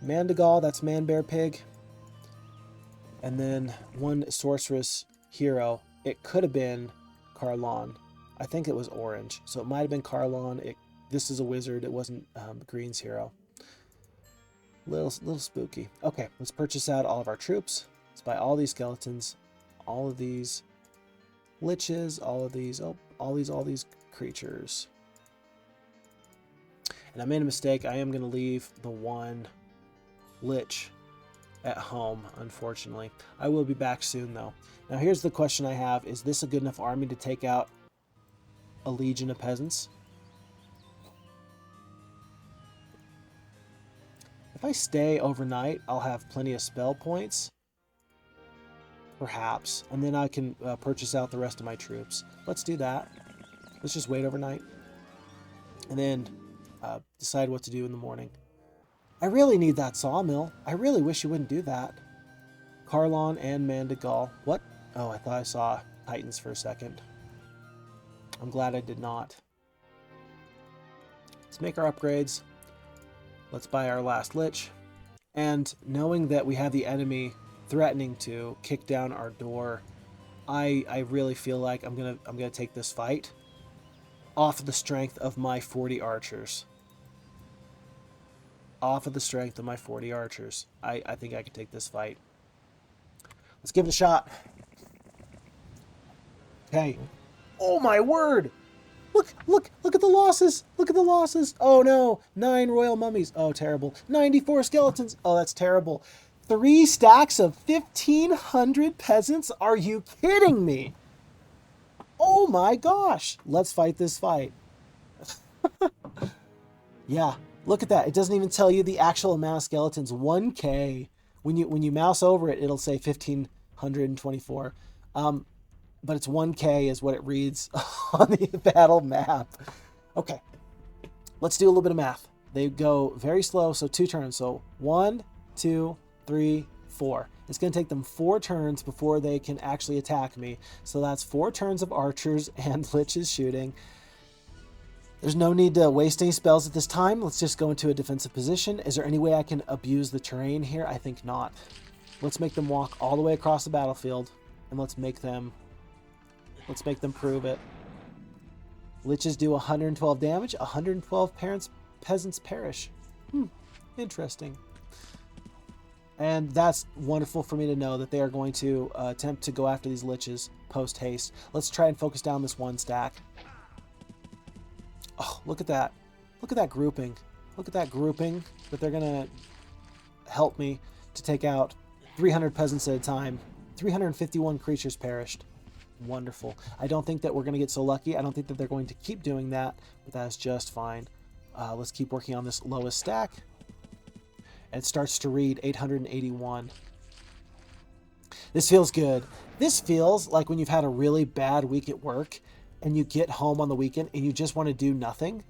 Mandigal, that's Man Bear Pig. And then one sorceress hero. It could have been Carlon. I think it was orange. So it might have been Carlon. This is a wizard. It wasn't Green's hero. Little spooky. Okay, let's purchase out all of our troops. Let's buy all these skeletons. All of these liches. All of these. Oh, all these creatures. And I made a mistake. I am going to leave the one lich at home, unfortunately. I will be back soon, though. Now, here's the question I have. Is this a good enough army to take out a legion of peasants? If I stay overnight, I'll have plenty of spell points. Perhaps. And then I can purchase out the rest of my troops. Let's do that. Let's just wait overnight. And then decide what to do in the morning. I really need that sawmill. I really wish you wouldn't do that. Carlon and Mandigal. What? Oh, I thought I saw Titans for a second. I'm glad I did not. Let's make our upgrades. Let's buy our last lich. And knowing that we have the enemy threatening to kick down our door, I really feel like I'm gonna take this fight off of the strength of my 40 archers. Off of the strength of my 40 archers. I think I can take this fight. Let's give it a shot. Okay. Oh my word! Look at the losses! Look at the losses! Oh no! 9 royal mummies. Oh, terrible. 94 skeletons. Oh, that's terrible. 3 stacks of 1,500 peasants? Are you kidding me? Oh my gosh! Let's fight this fight. Yeah. Look at that. It doesn't even tell you the actual amount of skeletons. 1K. When you mouse over it, it'll say 1,524. But it's 1K is what it reads on the battle map. Okay. Let's do a little bit of math. They go very slow, so 2 turns. So 1, 2, 3, 4. It's going to take them 4 turns before they can actually attack me. So that's 4 turns of archers and liches shooting. There's no need to waste any spells at this time. Let's just go into a defensive position. Is there any way I can abuse the terrain here? I think not. Let's make them walk all the way across the battlefield, and let's make them prove it. Liches do 112 damage. 112 peasants perish. Interesting. And that's wonderful for me to know that they are going to attempt to go after these liches post haste. Let's try and focus down this one stack. Oh, look at that. Look at that grouping. Look at that grouping that they're going to help me to take out 300 peasants at a time. 351 creatures perished. Wonderful. I don't think that we're going to get so lucky. I don't think that they're going to keep doing that, but that's just fine. Let's keep working on this lowest stack. And it starts to read 881. This feels good. This feels like when you've had a really bad week at work and you get home on the weekend and you just want to do nothing,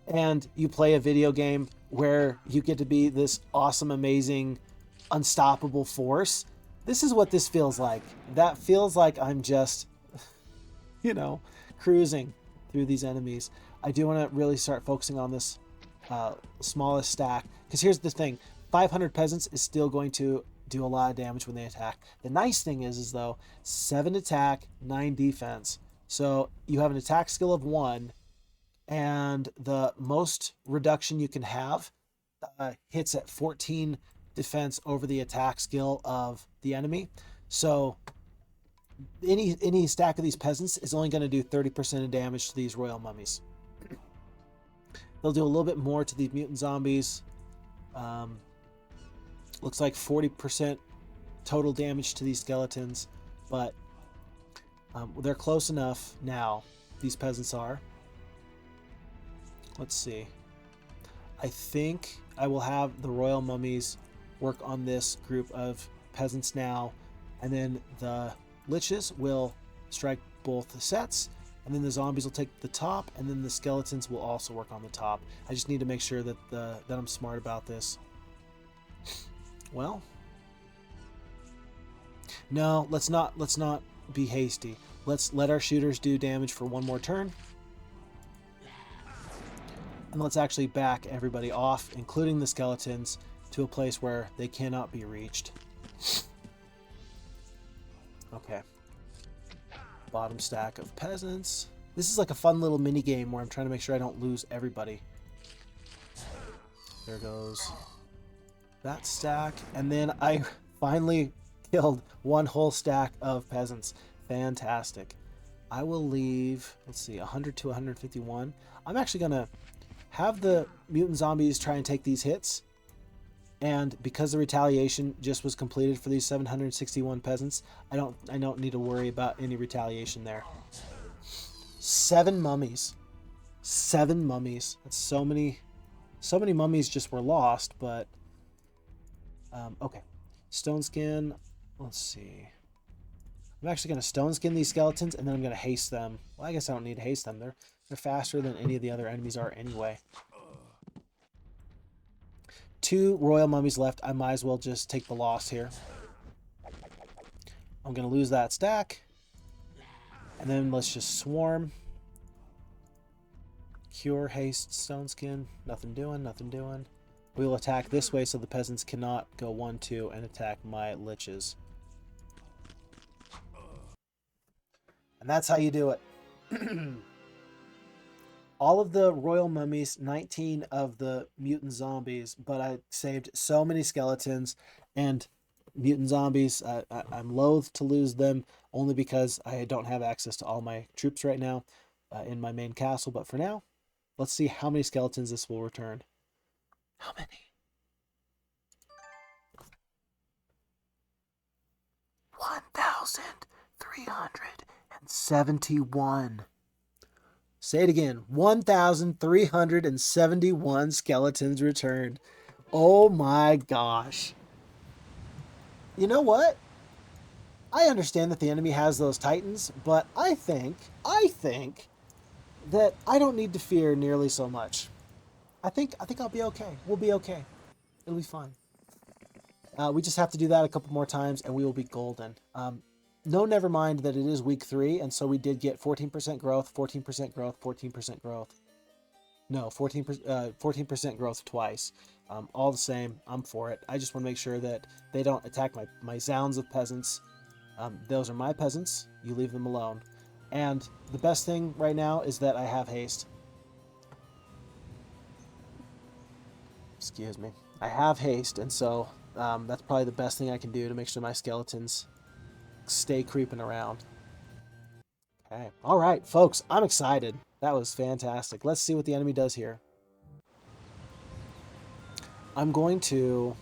and you play a video game where you get to be this awesome, amazing, unstoppable force. This is what this feels like. That feels like I'm just, you know, cruising through these enemies. I do want to really start focusing on this smallest stack, because here's the thing. 500 peasants is still going to do a lot of damage when they attack. The nice thing is though, 7 attack, 9 defense. So you have an attack skill of 1, and the most reduction you can have hits at 14 defense over the attack skill of the enemy. So any stack of these peasants is only going to do 30% of damage to these royal mummies. They'll do a little bit more to these mutant zombies. Looks like 40% total damage to these skeletons, but they're close enough now. These peasants are. Let's see. I think I will have the royal mummies work on this group of peasants now, and then the liches will strike both sets, and then the zombies will take the top, and then the skeletons will also work on the top. I just need to make sure that that I'm smart about this. Well, no, let's not be hasty. Let's let our shooters do damage for one more turn. And let's actually back everybody off, including the skeletons, to a place where they cannot be reached. Okay. Bottom stack of peasants. This is like a fun little mini game where I'm trying to make sure I don't lose everybody. There goes that stack. And then I finally killed one whole stack of peasants. Fantastic. I will leave, let's see, 100 to 151. I'm actually going to have the mutant zombies try and take these hits. And because the retaliation just was completed for these 761 peasants, I don't need to worry about any retaliation there. 7 mummies. 7 mummies. That's so many mummies just were lost, but okay. Stone skin. Let's see. I'm actually going to stone skin these skeletons, and then I'm going to haste them. Well, I guess I don't need to haste them. They're faster than any of the other enemies are anyway. 2 royal mummies left. I might as well just take the loss here. I'm going to lose that stack. And then let's just swarm. Cure, haste, stone skin. Nothing doing, nothing doing. We will attack this way so the peasants cannot go 1-2 and attack my liches. And that's how you do it. All of the royal mummies, 19 of the mutant zombies, but I saved so many skeletons and mutant zombies. I'm loath to lose them only because I don't have access to all my troops right now in my main castle. But for now, let's see how many skeletons this will return. How many? 1,371. Say it again. 1,371 skeletons returned. Oh my gosh. You know what? I understand that the enemy has those titans, but I think that I don't need to fear nearly so much. I think I'll be okay. We'll be okay. It'll be fine. We just have to do that a couple more times and we will be golden. No, never mind that it is week 3, and so we did get 14% growth, 14% growth, 14% growth. No, 14% growth twice. All the same, I'm for it. I just want to make sure that they don't attack my zounds of peasants. Those are my peasants. You leave them alone. And the best thing right now is that I have haste. Excuse me. I have haste, and so That's probably the best thing I can do to make sure my skeletons stay creeping around. Okay. All right, folks. I'm excited. That was fantastic. Let's see what the enemy does here. I'm going to...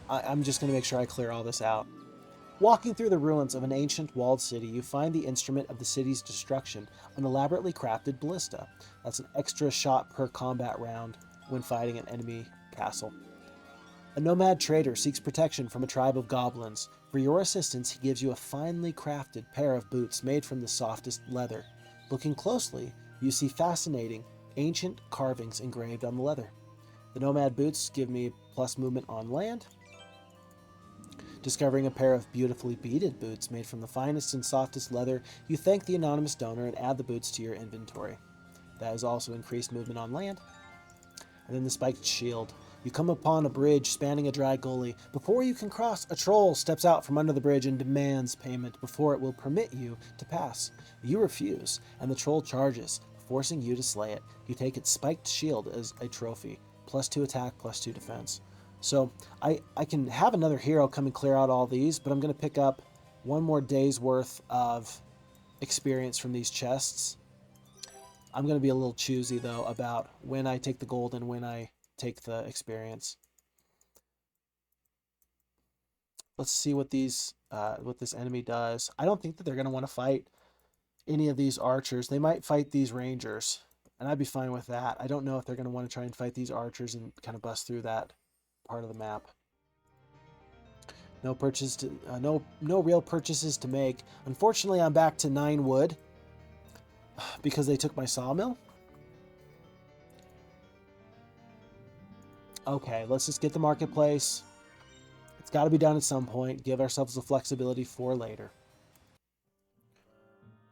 I'm just going to make sure I clear all this out. Walking through the ruins of an ancient walled city, you find the instrument of the city's destruction, an elaborately crafted ballista. That's an extra shot per combat round when fighting an enemy castle. A nomad trader seeks protection from a tribe of goblins. For your assistance, he gives you a finely crafted pair of boots made from the softest leather. Looking closely, you see fascinating, ancient carvings engraved on the leather. The nomad boots give me plus movement on land. Discovering a pair of beautifully beaded boots made from the finest and softest leather, you thank the anonymous donor and add the boots to your inventory. That is also increased movement on land. And then the spiked shield. You come upon a bridge spanning a dry gully. Before you can cross, a troll steps out from under the bridge and demands payment before it will permit you to pass. You refuse, and the troll charges, forcing you to slay it. You take its spiked shield as a trophy. +2 attack, +2 defense. So I can have another hero come and clear out all these, but I'm going to pick up one more day's worth of experience from these chests. I'm going to be a little choosy, though, about when I take the gold and when I take the experience. Let's see what these what this enemy does. I don't think that they're going to want to fight any of these archers. They might fight these rangers, and I'd be fine with that. I don't know if they're going to want to try and fight these archers and kind of bust through that part of the map. No purchase to no real purchases to make. Unfortunately, I'm back to 9 wood because they took my sawmill. Okay, let's just get the marketplace. It's got to be done at some point. Give ourselves the flexibility for later.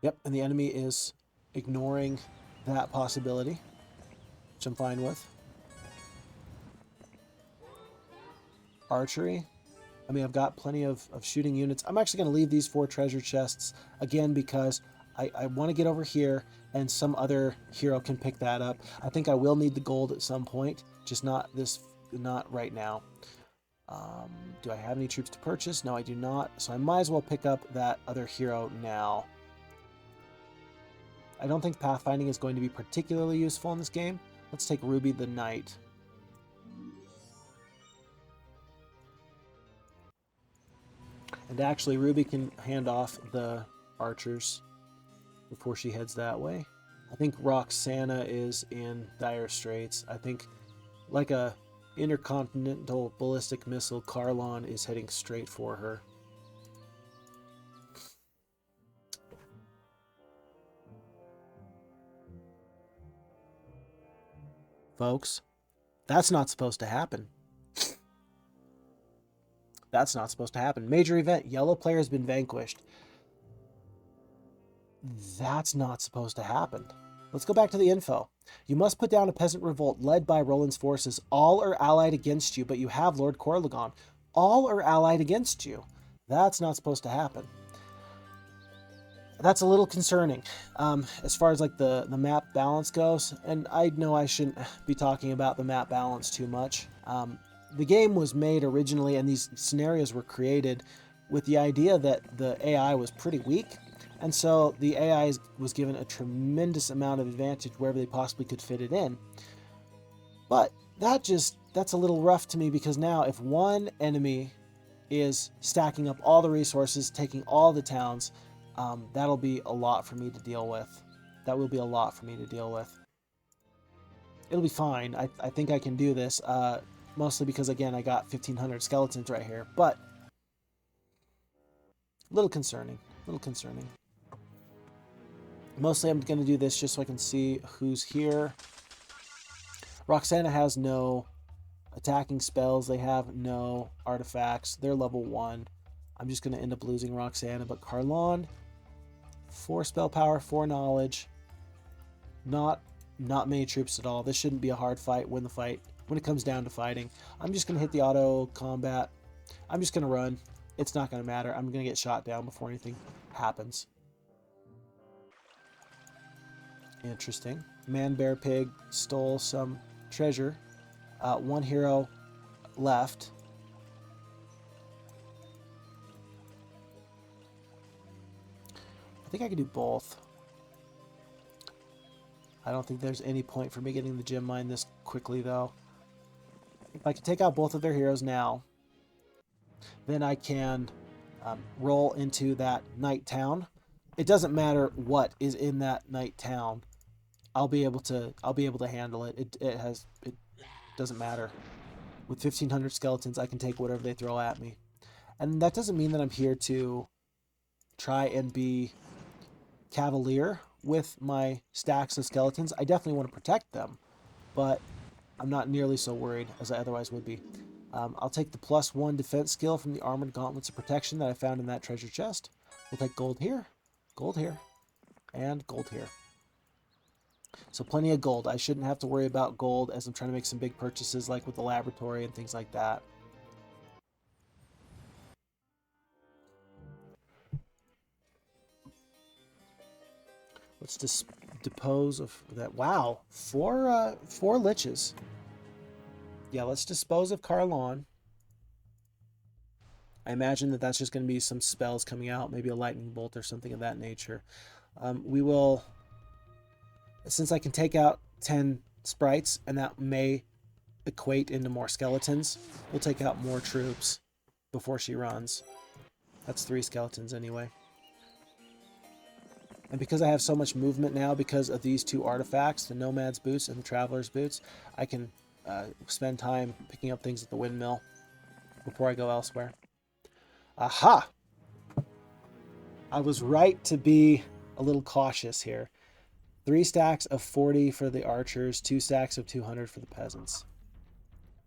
Yep, and the enemy is ignoring that possibility, which I'm fine with. Archery. I mean, I've got plenty of shooting units. I'm actually going to leave these 4 treasure chests again because I want to get over here and some other hero can pick that up. I think I will need the gold at some point, just not right now. Do I have any troops to purchase? No, I do not. So I might as well pick up that other hero now. I don't think pathfinding is going to be particularly useful in this game. Let's take Ruby the Knight. And actually, Ruby can hand off the archers before she heads that way. I think Roxana is in dire straits. I think, like a intercontinental ballistic missile, Carlon is heading straight for her. Folks, that's not supposed to happen. That's not supposed to happen. Major event. Yellow player has been vanquished. That's not supposed to happen. Let's go back to the info. You must put down a peasant revolt led by Roland's forces. All are allied against you, but you have Lord Corlegon. All are allied against you. That's not supposed to happen. That's a little concerning as far as like the map balance goes. And I know I shouldn't be talking about the map balance too much. The game was made originally, and these scenarios were created with the idea that the AI was pretty weak. And so the AI was given a tremendous amount of advantage wherever they possibly could fit it in. But that's a little rough to me, because now if one enemy is stacking up all the resources, taking all the towns, that'll be a lot for me to deal with. That will be a lot for me to deal with. It'll be fine. I think I can do this. Mostly because, again, I got 1,500 skeletons right here. But a little concerning. A little concerning. Mostly I'm going to do this just so I can see who's here. Roxana has no attacking spells. They have no artifacts. They're level 1. I'm just going to end up losing Roxana. But Carlon, 4 spell power, 4 knowledge. Not many troops at all. This shouldn't be a hard fight. Win the fight. When it comes down to fighting, I'm just going to hit the auto combat. I'm just going to run. It's not going to matter. I'm going to get shot down before anything happens. Interesting. Man, bear, pig stole some treasure. One hero left. I think I can do both. I don't think there's any point for me getting the gem mine this quickly, though. If I can take out both of their heroes now, then I can roll into that night town. It doesn't matter what is in that night town. I'll be able to handle it. It doesn't matter. With 1,500 skeletons, I can take whatever they throw at me. And that doesn't mean that I'm here to try and be cavalier with my stacks of skeletons. I definitely want to protect them, but I'm not nearly so worried as I otherwise would be. I'll take the +1 defense skill from the Armored Gauntlets of Protection that I found in that treasure chest. We'll take gold here, and gold here. So plenty of gold. I shouldn't have to worry about gold as I'm trying to make some big purchases like with the laboratory and things like that. Let's dispose of that. Wow, four liches. Yeah, let's dispose of Carlon. I imagine that that's just going to be some spells coming out, maybe a lightning bolt or something of that nature. We will, since I can take out 10 sprites, and that may equate into more skeletons, we'll take out more troops before she runs. That's 3 skeletons anyway. And because I have so much movement now because of these 2 artifacts, the Nomad's Boots and the Traveler's Boots, I can spend time picking up things at the windmill before I go elsewhere. Aha! I was right to be a little cautious here. 3 stacks of 40 for the archers, 2 stacks of 200 for the peasants.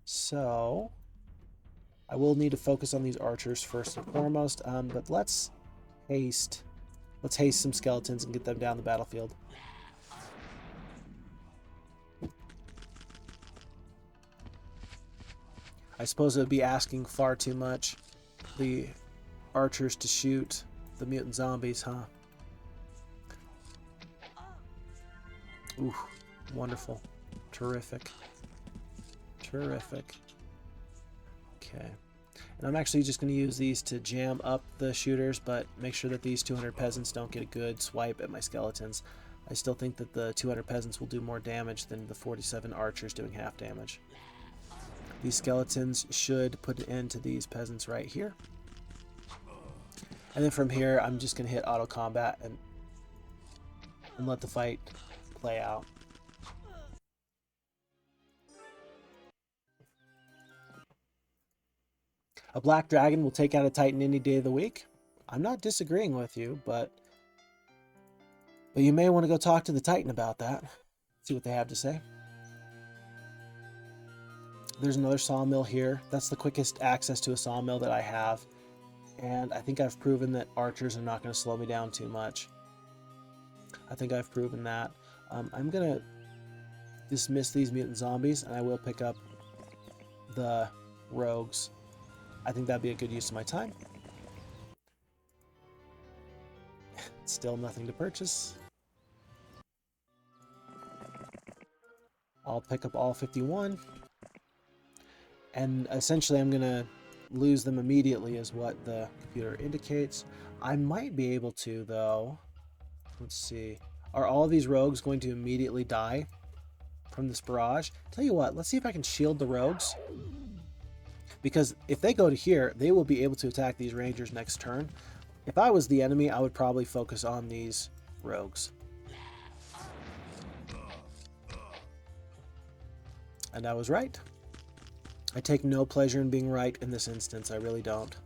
So I will need to focus on these archers first and foremost, but let's haste some skeletons and get them down the battlefield. I suppose it would be asking far too much, the archers to shoot the mutant zombies, huh? Ooh, wonderful. Terrific. Terrific. Okay. And I'm actually just going to use these to jam up the shooters, but make sure that these 200 peasants don't get a good swipe at my skeletons. I still think that the 200 peasants will do more damage than the 47 archers doing half damage. These skeletons should put an end to these peasants right here. And then from here, I'm just going to hit auto combat and let the fight play out. A black dragon will take out a titan any day of the week. I'm not disagreeing with you, but you may want to go talk to the titan about that. See what they have to say. There's another sawmill here. That's the quickest access to a sawmill that I have. And I think I've proven that archers are not going to slow me down too much. I think I've proven that. I'm going to dismiss these mutant zombies, and I will pick up the rogues. I think that'd be a good use of my time. Still nothing to purchase. I'll pick up all 51. And essentially I'm going to lose them immediately is what the computer indicates. I might be able to, though. Let's see. Are all of these rogues going to immediately die from this barrage? Tell you what, let's see if I can shield the rogues. Because if they go to here, they will be able to attack these rangers next turn. If I was the enemy, I would probably focus on these rogues. And I was right. I take no pleasure in being right in this instance. I really don't.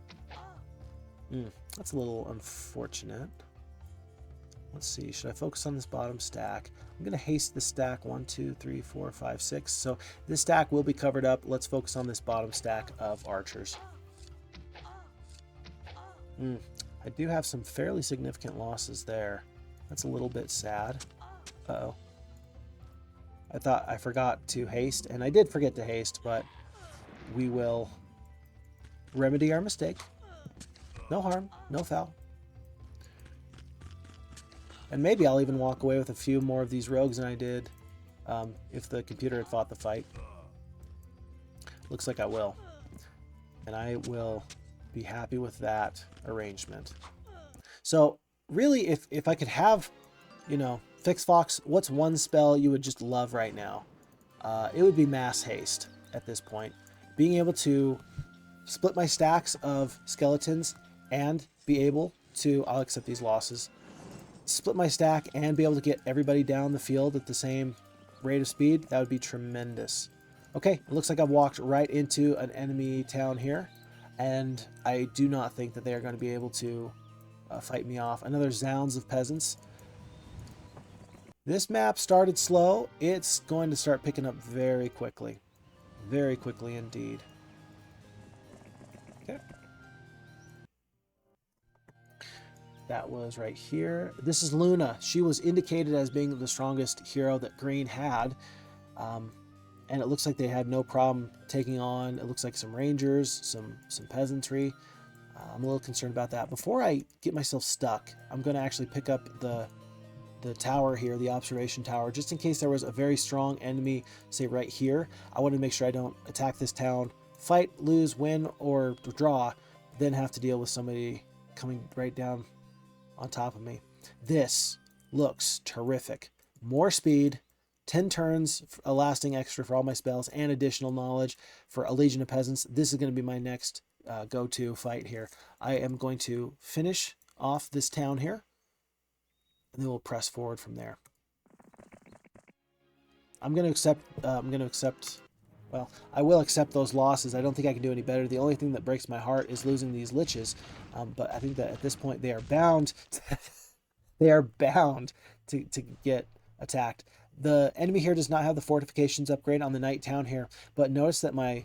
That's a little unfortunate. Let's see. Should I focus on this bottom stack? I'm going to haste this stack. 1, 2, 3, 4, 5, 6. So this stack will be covered up. Let's focus on this bottom stack of archers. I do have some fairly significant losses there. That's a little bit sad. Uh-oh. I thought I forgot to haste, and I did forget to haste, but we will remedy our mistake. No harm, no foul. And maybe I'll even walk away with a few more of these rogues than I did if the computer had fought the fight. Looks like I will. and I will be happy with that arrangement. So really, if I could have, you know, Fix Fox, what's one spell you would just love right now? It would be Mass Haste at this point. Being able to split my stacks of skeletons and be able to, I'll accept these losses, split my stack and be able to get everybody down the field at the same rate of speed, that would be tremendous. Okay, it looks like I've walked right into an enemy town here, and I do not think that they are going to be able to fight me off. Another Zounds of Peasants. This map started slow. It's going to start picking up very quickly. Very quickly indeed. Okay. That was right here. This is Luna. She was indicated as being the strongest hero that Green had. And it looks like they had no problem taking on, it looks like some rangers, some peasantry. I'm a little concerned about that. Before I get myself stuck, I'm going to actually pick up the tower here, the observation tower, just in case there was a very strong enemy, say right here. I want to make sure I don't attack this town, fight, lose, win, or draw, then have to deal with somebody coming right down on top of me. This looks terrific. More speed, 10 turns, a lasting extra for all my spells, and additional knowledge for a Legion of Peasants. This is going to be my next go-to fight here. I am going to finish off this town here, and then we'll press forward from there. I'm going to accept, well, I will accept those losses. I don't think I can do any better. The only thing that breaks my heart is losing these liches, but I think that at this point they are bound they are bound to get attacked. The enemy here does not have the fortifications upgrade on the night town here, but notice that my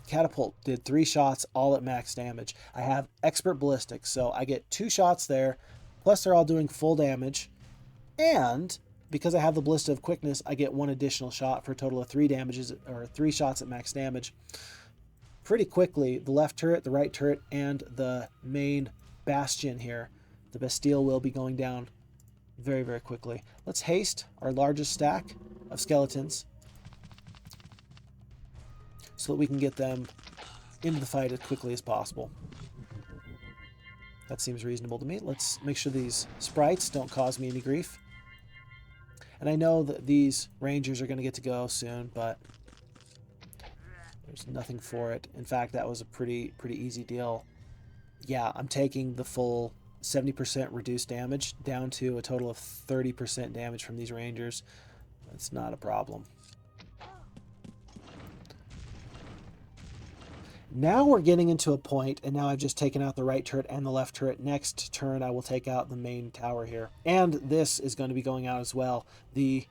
catapult did 3 shots all at max damage. I have expert ballistics, so I get 2 shots there, plus they're all doing full damage, and because I have the ballista of quickness, I get 1 additional shot for a total of 3 damages, or 3 shots at max damage. Pretty quickly, the left turret, the right turret, and the main bastion here, the Bastille, will be going down very, very quickly. Let's haste our largest stack of skeletons so that we can get them into the fight as quickly as possible. That seems reasonable to me. Let's make sure these sprites don't cause me any grief. And I know that these rangers are going to get to go soon, but there's nothing for it. In fact, that was a pretty easy deal. Yeah, I'm taking the full 70% reduced damage down to a total of 30% damage from these rangers. That's not a problem. Now we're getting into a point, and now I've just taken out the right turret and the left turret. Next turn, I will take out the main tower here. And this is going to be going out as well. The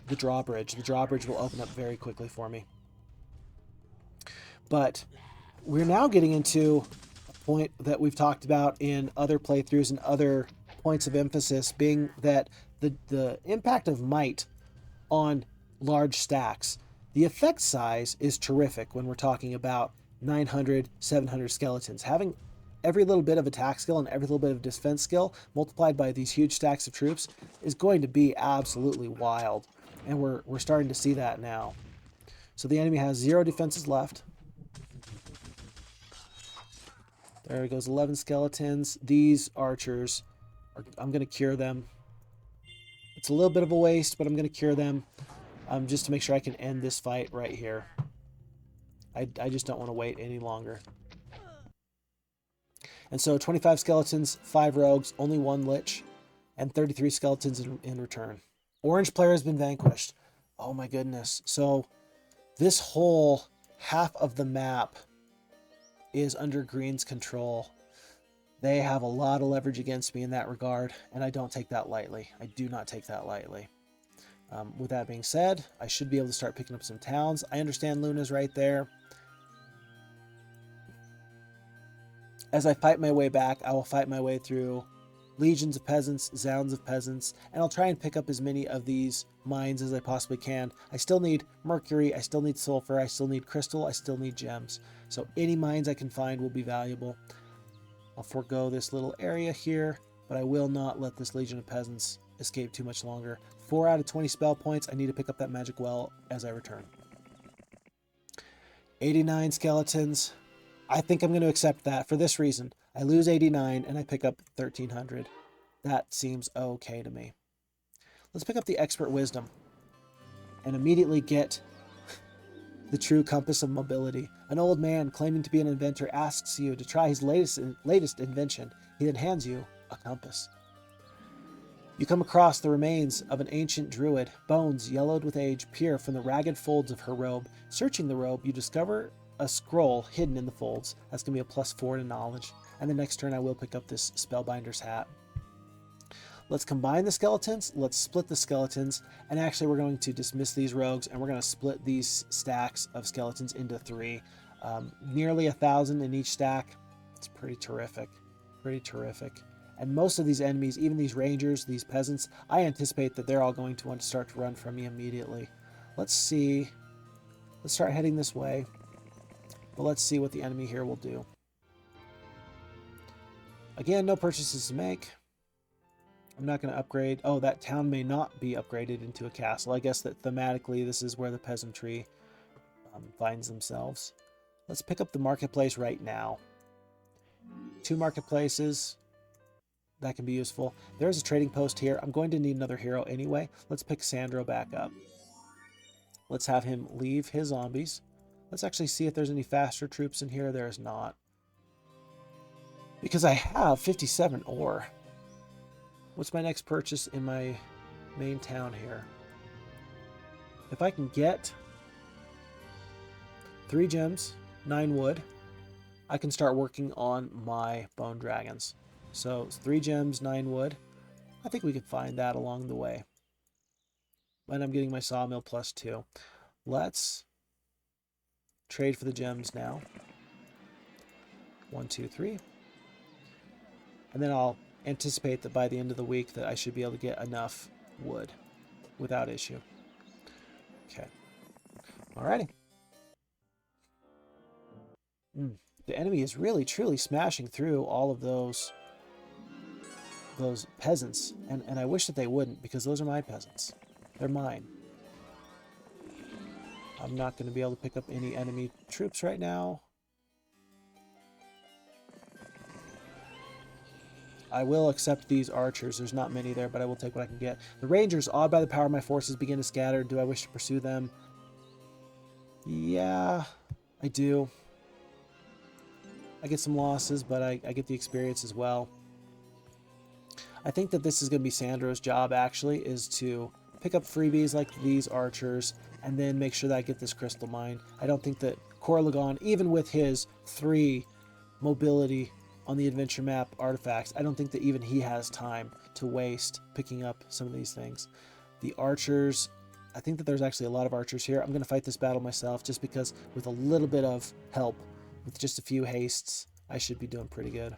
drawbridge. The drawbridge will open up very quickly for me. But we're now getting into point that we've talked about in other playthroughs and other points of emphasis, being that the impact of might on large stacks. The effect size is terrific when we're talking about 900, 700 skeletons. Having every little bit of attack skill and every little bit of defense skill multiplied by these huge stacks of troops is going to be absolutely wild. And we're starting to see that now. So the enemy has 0 defenses left. There goes 11 skeletons. These archers, I'm going to cure them. It's a little bit of a waste, but I'm going to cure them just to make sure I can end this fight right here. I just don't want to wait any longer. And so 25 skeletons, 5 rogues, only 1 lich, and 33 skeletons in return. Orange player has been vanquished. Oh my goodness. So this whole half of the map is under Green's control. They have a lot of leverage against me in that regard, and I don't take that lightly. I do not take that lightly. With that being said, I should be able to start picking up some towns. I understand Luna's right there. As I fight my way back, I will fight my way through legions of peasants, zounds of peasants, and I'll try and pick up as many of these mines as I possibly can. I still need mercury, I still need sulfur, I still need crystal, I still need gems. So any mines I can find will be valuable. I'll forego this little area here, but I will not let this legion of peasants escape too much longer. 4 out of 20 spell points. I need to pick up that magic well as I return. 89 skeletons. I think I'm going to accept that for this reason. I lose 89 and I pick up 1300. That seems okay to me. Let's pick up the Expert Wisdom and immediately get the true compass of mobility. An old man claiming to be an inventor asks you to try his latest invention. He then hands you a compass. You come across the remains of an ancient druid. Bones, yellowed with age, peer from the ragged folds of her robe. Searching the robe, you discover a scroll hidden in the folds. That's going to be a +4 to knowledge. And the next turn I will pick up this Spellbinder's hat. Let's combine the skeletons. Let's split the skeletons. And actually we're going to dismiss these rogues and we're going to split these stacks of skeletons into 3. Nearly 1,000 in each stack. It's pretty terrific. Pretty terrific. And most of these enemies, even these rangers, these peasants, I anticipate that they're all going to want to start to run from me immediately. Let's see. Let's start heading this way. But let's see what the enemy here will do. Again, no purchases to make. I'm not going to upgrade. Oh, that town may not be upgraded into a castle. I guess that thematically this is where the peasantry finds themselves. Let's pick up the marketplace right now. 2 marketplaces. That can be useful. There's a trading post here. I'm going to need another hero anyway. Let's pick Sandro back up. Let's have him leave his zombies. Let's actually see if there's any faster troops in here. There's not. Because I have 57 ore. What's my next purchase in my main town here? If I can get 3 gems, 9 wood, I can start working on my bone dragons. So 3 gems, 9 wood. I think we could find that along the way. And I'm getting my sawmill +2. Let's trade for the gems now. 1, 2, 3. And then I'll anticipate that by the end of the week that I should be able to get enough wood without issue. Okay. Alrighty. The enemy is really, truly smashing through all of those peasants, and I wish that they wouldn't, because those are my peasants. They're mine. I'm not going to be able to pick up any enemy troops right now. I will accept these archers. There's not many there, but I will take what I can get. The rangers, awed by the power of my forces, begin to scatter. Do I wish to pursue them? Yeah, I do. I get some losses, but I get the experience as well. I think that this is going to be Sandro's job, actually, is to pick up freebies like these archers and then make sure that I get this crystal mine. I don't think that Corlagon, even with his 3 mobility on the adventure map artifacts, I don't think that even he has time to waste picking up some of these things. The archers, I think that there's actually a lot of archers here. I'm going to fight this battle myself just because with a little bit of help, with just a few hastes, I should be doing pretty good.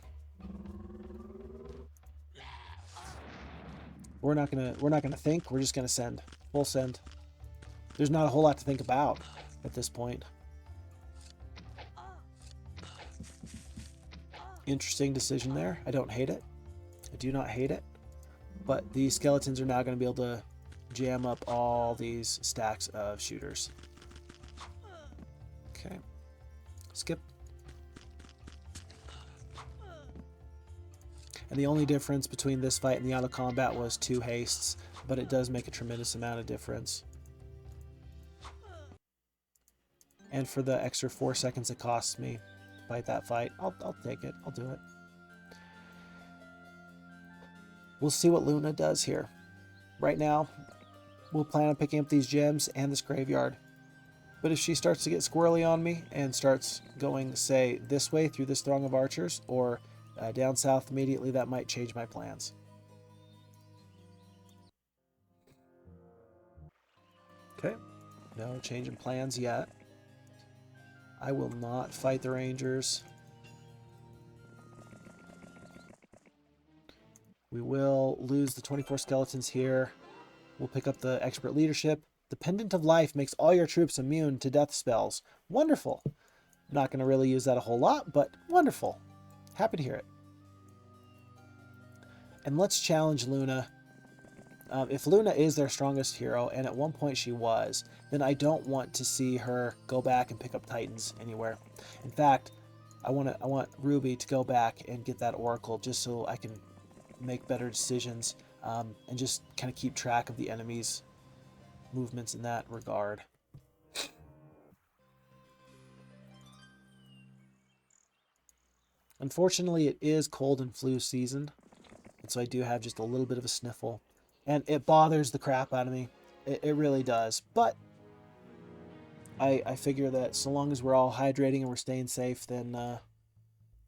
We're not gonna think. We're just gonna send. We'll send. There's not a whole lot to think about at this point. Interesting decision there. I don't hate it. I do not hate it. But these skeletons are now going to be able to jam up all these stacks of shooters. Okay. Skip. And the only difference between this fight and the auto combat was 2 hastes, but it does make a tremendous amount of difference. And for the extra 4 seconds it costs me to fight that fight, I'll take it. I'll do it. We'll see what Luna does here. Right now, we'll plan on picking up these gems and this graveyard. But if she starts to get squirrely on me and starts going, say, this way through this throng of archers, or down south immediately, that might change my plans. Okay. No change in plans yet. I will not fight the Rangers. We will lose the 24 skeletons here. We'll pick up the expert leadership. The Pendant of Life makes all your troops immune to death spells. Wonderful. Not going to really use that a whole lot, but wonderful. Happy to hear it. And let's challenge Luna If Luna is their strongest hero, and at one point she was, then I don't want to see her go back and pick up Titans anywhere. In fact, I want Ruby to go back and get that Oracle just so I can make better decisions and just kind of keep track of the enemy's movements in that regard. Unfortunately, it is cold and flu season, and so I do have just a little bit of a sniffle, and it bothers the crap out of me. It really does, but I figure that so long as we're all hydrating and we're staying safe, then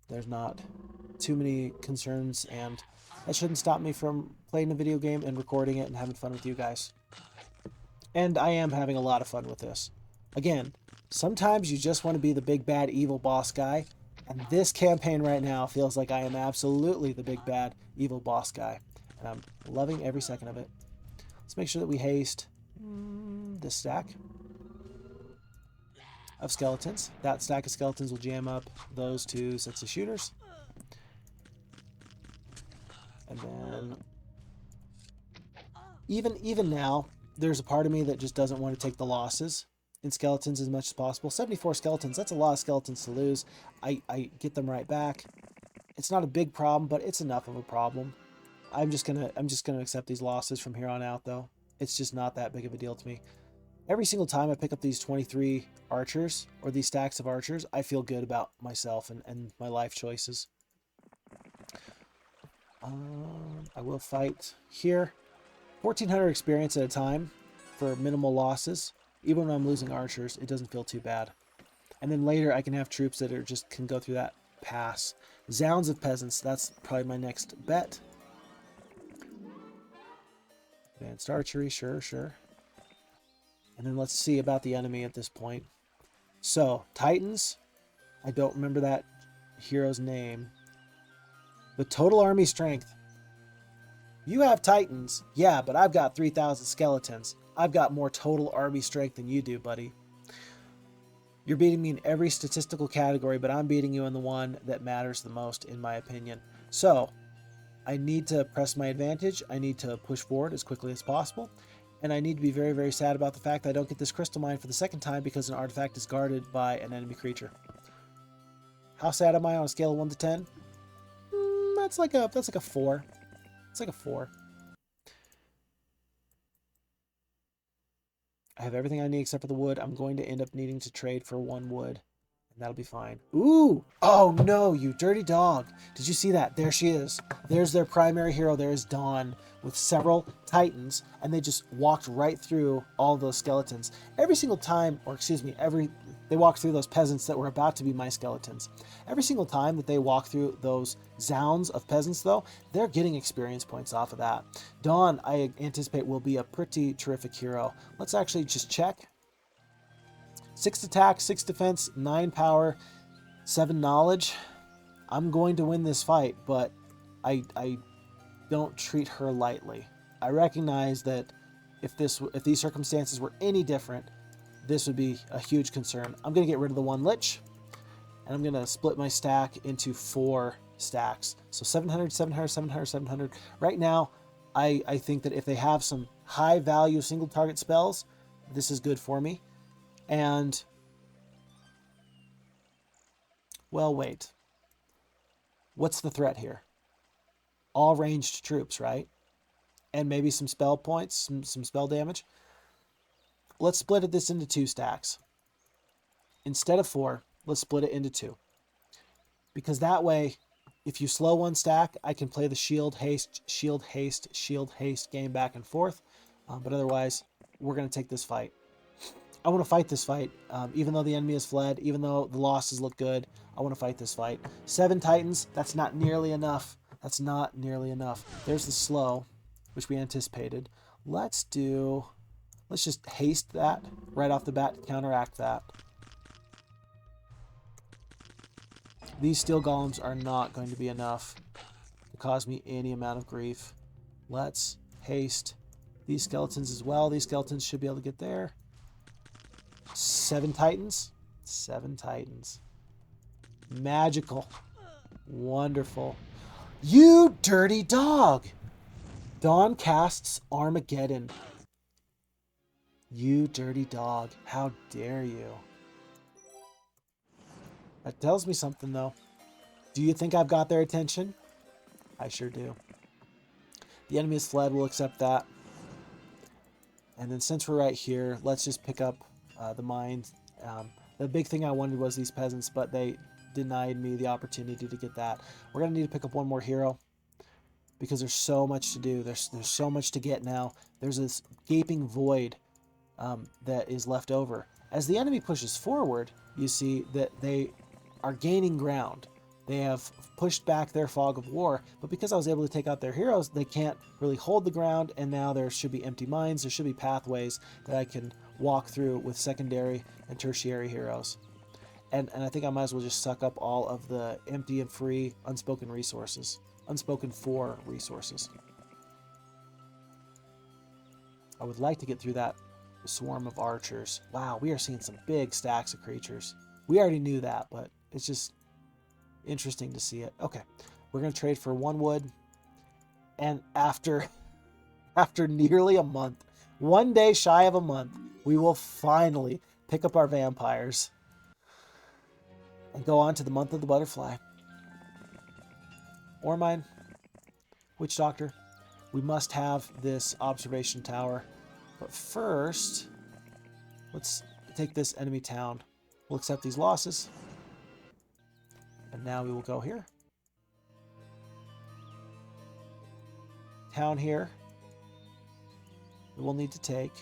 there's not too many concerns, and that shouldn't stop me from playing a video game and recording it and having fun with you guys. And I am having a lot of fun with this. Again, sometimes you just want to be the big bad evil boss guy, and this campaign right now feels like I am absolutely the big bad evil boss guy, and I'm loving every second of it. Let's make sure that we haste this stack of skeletons. That stack of skeletons will jam up those 2 sets of shooters. And then even now, there's a part of me that just doesn't want to take the losses in skeletons as much as possible. 74 skeletons, that's a lot of skeletons to lose. I get them right back. It's not a big problem, but it's enough of a problem. I'm just gonna accept these losses from here on out, though. It's just not that big of a deal to me. Every single time I pick up these 23 archers, or these stacks of archers, I feel good about myself and my life choices. I will fight here. 1,400 experience at a time for minimal losses. Even when I'm losing archers, it doesn't feel too bad. And then later I can have troops that can go through that pass. Zounds of Peasants, that's probably my next bet. Advanced archery, sure. And then let's see about the enemy at this point. So, Titans, I don't remember that hero's name. But total army strength. You have Titans, yeah, but I've got 3,000 skeletons. I've got more total army strength than you do, buddy. You're beating me in every statistical category, but I'm beating you in the one that matters the most, in my opinion. So, I need to press my advantage. I need to push forward as quickly as possible. And I need to be very, very sad about the fact that I don't get this crystal mine for the second time because an artifact is guarded by an enemy creature. How sad am I on a scale of 1 to 10? That's like a 4. It's like a 4. I have everything I need except for the wood. I'm going to end up needing to trade for 1 wood. And that'll be fine. Ooh! Oh no, you dirty dog. Did you see that? There she is. There's their primary hero. There is Dawn with several Titans. And they just walked right through all those skeletons. Every single time, or excuse me, they walked through those peasants that were about to be my skeletons. Every single time that they walk through those zounds of peasants, though, they're getting experience points off of that. Dawn, I anticipate, will be a pretty terrific hero. Let's actually just check. 6 attack, 6 defense, 9 power, 7 knowledge. I'm going to win this fight, but I don't treat her lightly. I recognize that if these circumstances were any different, this would be a huge concern. I'm going to get rid of the 1 lich, and I'm going to split my stack into 4 stacks. So 700, 700, 700, 700. Right now, I think that if they have some high value single target spells, this is good for me. And, well, wait. What's the threat here? All ranged troops, right? And maybe some spell points, some spell damage. Let's split this into 2 stacks. Instead of 4, let's split it into 2. Because that way, if you slow 1 stack, I can play the shield, haste, shield, haste, shield, haste game back and forth. But otherwise, we're going to take this fight. I want to fight this fight, even though the enemy has fled, even though the losses look good. I want to fight this fight. 7 Titans, that's not nearly enough. That's not nearly enough. There's the slow, which we anticipated. Let's just haste that right off the bat to counteract that. These steel golems are not going to be enough to cause me any amount of grief. Let's haste these skeletons as well. These skeletons should be able to get there. 7 Titans. 7 Titans. Magical. Wonderful. You dirty dog! Dawn casts Armageddon. You dirty dog. How dare you? That tells me something, though. Do you think I've got their attention? I sure do. The enemy has fled. We'll accept that. And then since we're right here, let's just pick up the mines. The big thing I wanted was these peasants, but they denied me the opportunity to get that. We're going to need to pick up one more hero because there's so much to do. There's so much to get now. There's this gaping void that is left over. As the enemy pushes forward, you see that they are gaining ground. They have pushed back their fog of war, but because I was able to take out their heroes, they can't really hold the ground, and now there should be empty mines. There should be pathways that I can walk through with secondary and tertiary heroes. And I think I might as well just suck up all of the empty and free unspoken resources. Unspoken for resources. I would like to get through that swarm of archers. Wow, we are seeing some big stacks of creatures. We already knew that, but it's just interesting to see it. Okay, we're going to trade for 1 wood. And after nearly a month, 1 day shy of a month, we will finally pick up our vampires and go on to the month of the butterfly. Ore mine. Witch doctor. We must have this observation tower. But first, let's take this enemy town. We'll accept these losses. And now we will go here. Town here. We will need to take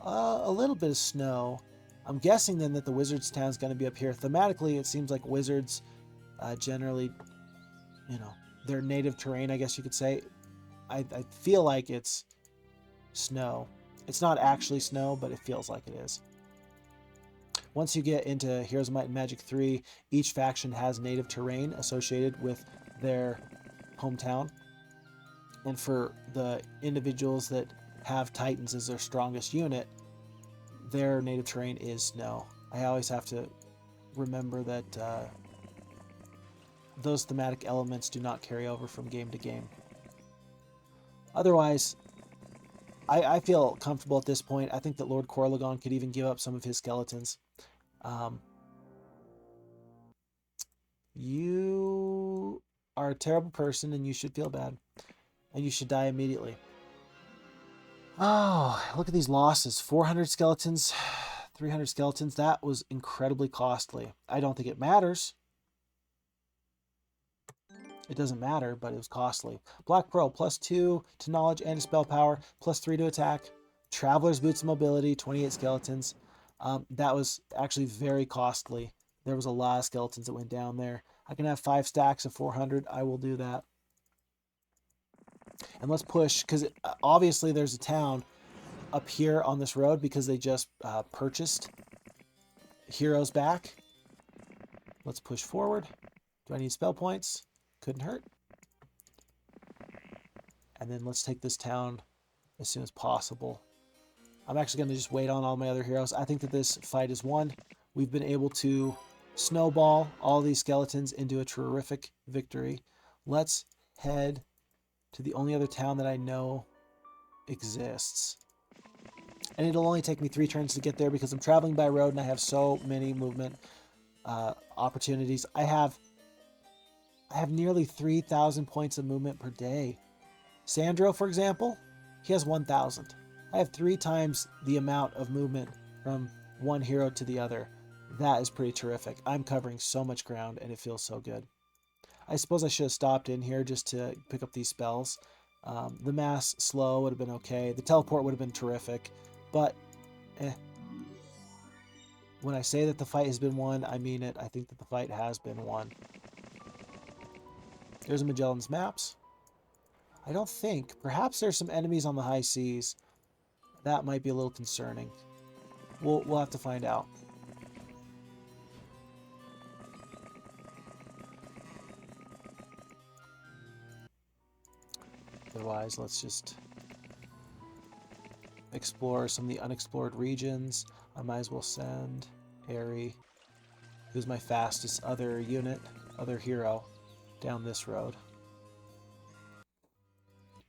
a little bit of snow. I'm guessing then that the wizard's town is going to be up here. Thematically, it seems like wizards generally, their native terrain, I guess you could say. I feel like it's snow. It's not actually snow, but it feels like it is. Once you get into Heroes of Might and Magic 3, each faction has native terrain associated with their hometown. And for the individuals that have Titans as their strongest unit, their native terrain is snow. I always have to remember that those thematic elements do not carry over from game to game. Otherwise, I feel comfortable at this point. I think that Lord Corlegon could even give up some of his skeletons. You are a terrible person and you should feel bad. And you should die immediately. Oh, look at these losses. 400 skeletons, 300 skeletons. That was incredibly costly. I don't think it matters. It doesn't matter, but it was costly. Black Pearl, +2 to knowledge and to spell power, +3 to attack. Traveler's Boots of Mobility, 28 skeletons. That was actually very costly. There was a lot of skeletons that went down there. I can have 5 stacks of 400. I will do that. And let's push, because obviously there's a town up here on this road because they just purchased heroes back. Let's push forward. Do I need spell points? Couldn't hurt. And then let's take this town as soon as possible. I'm actually going to just wait on all my other heroes. I think that this fight is won. We've been able to snowball all these skeletons into a terrific victory. Let's head to the only other town that I know exists. And it'll only take me 3 turns to get there because I'm traveling by road and I have so many movement opportunities. I have nearly 3,000 points of movement per day. Sandro, for example, he has 1,000. I have 3 times the amount of movement from one hero to the other. That is pretty terrific. I'm covering so much ground and it feels so good. I suppose I should have stopped in here just to pick up these spells. The mass slow would have been okay. The teleport would have been terrific. But, when I say that the fight has been won, I mean it. I think that the fight has been won. There's a Magellan's Maps. I don't think. Perhaps there's some enemies on the high seas. That might be a little concerning. We'll have to find out. Otherwise, let's just explore some of the unexplored regions. I might as well send Aerie, who's my fastest other unit, other hero, down this road.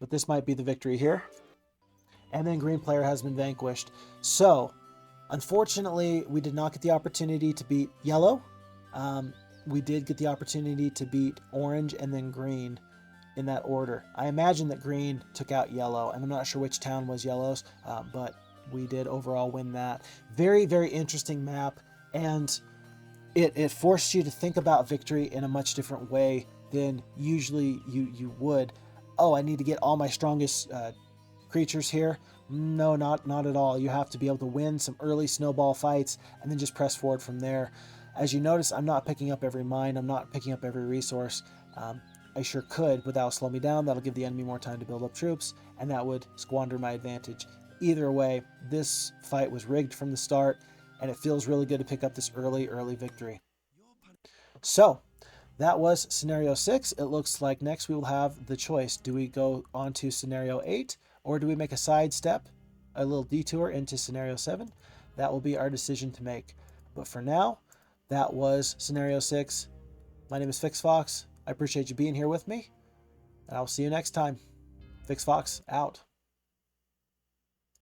but this might be the victory here. And then green player has been vanquished. So, unfortunately, we did not get the opportunity to beat yellow. We did get the opportunity to beat orange and then green in that order. I imagine that green took out yellow, and I'm not sure which town was yellow's, but we did overall win that. Very, very interesting map, and it forced you to think about victory in a much different way than usually you would. Oh, I need to get all my strongest creatures here. No, not at all. You have to be able to win some early snowball fights and then just press forward from there. As you notice, I'm not picking up every mine. I'm not picking up every resource. I sure could, but that'll slow me down. That'll give the enemy more time to build up troops, and that would squander my advantage. Either way, this fight was rigged from the start, and it feels really good to pick up this early victory. So, that was scenario 6. It looks like next we will have the choice. Do we go on to scenario 8, or do we make a side step, a little detour into scenario 7? That will be our decision to make. But for now, that was scenario 6. My name is FixFox. I appreciate you being here with me, and I'll see you next time. FixFox out.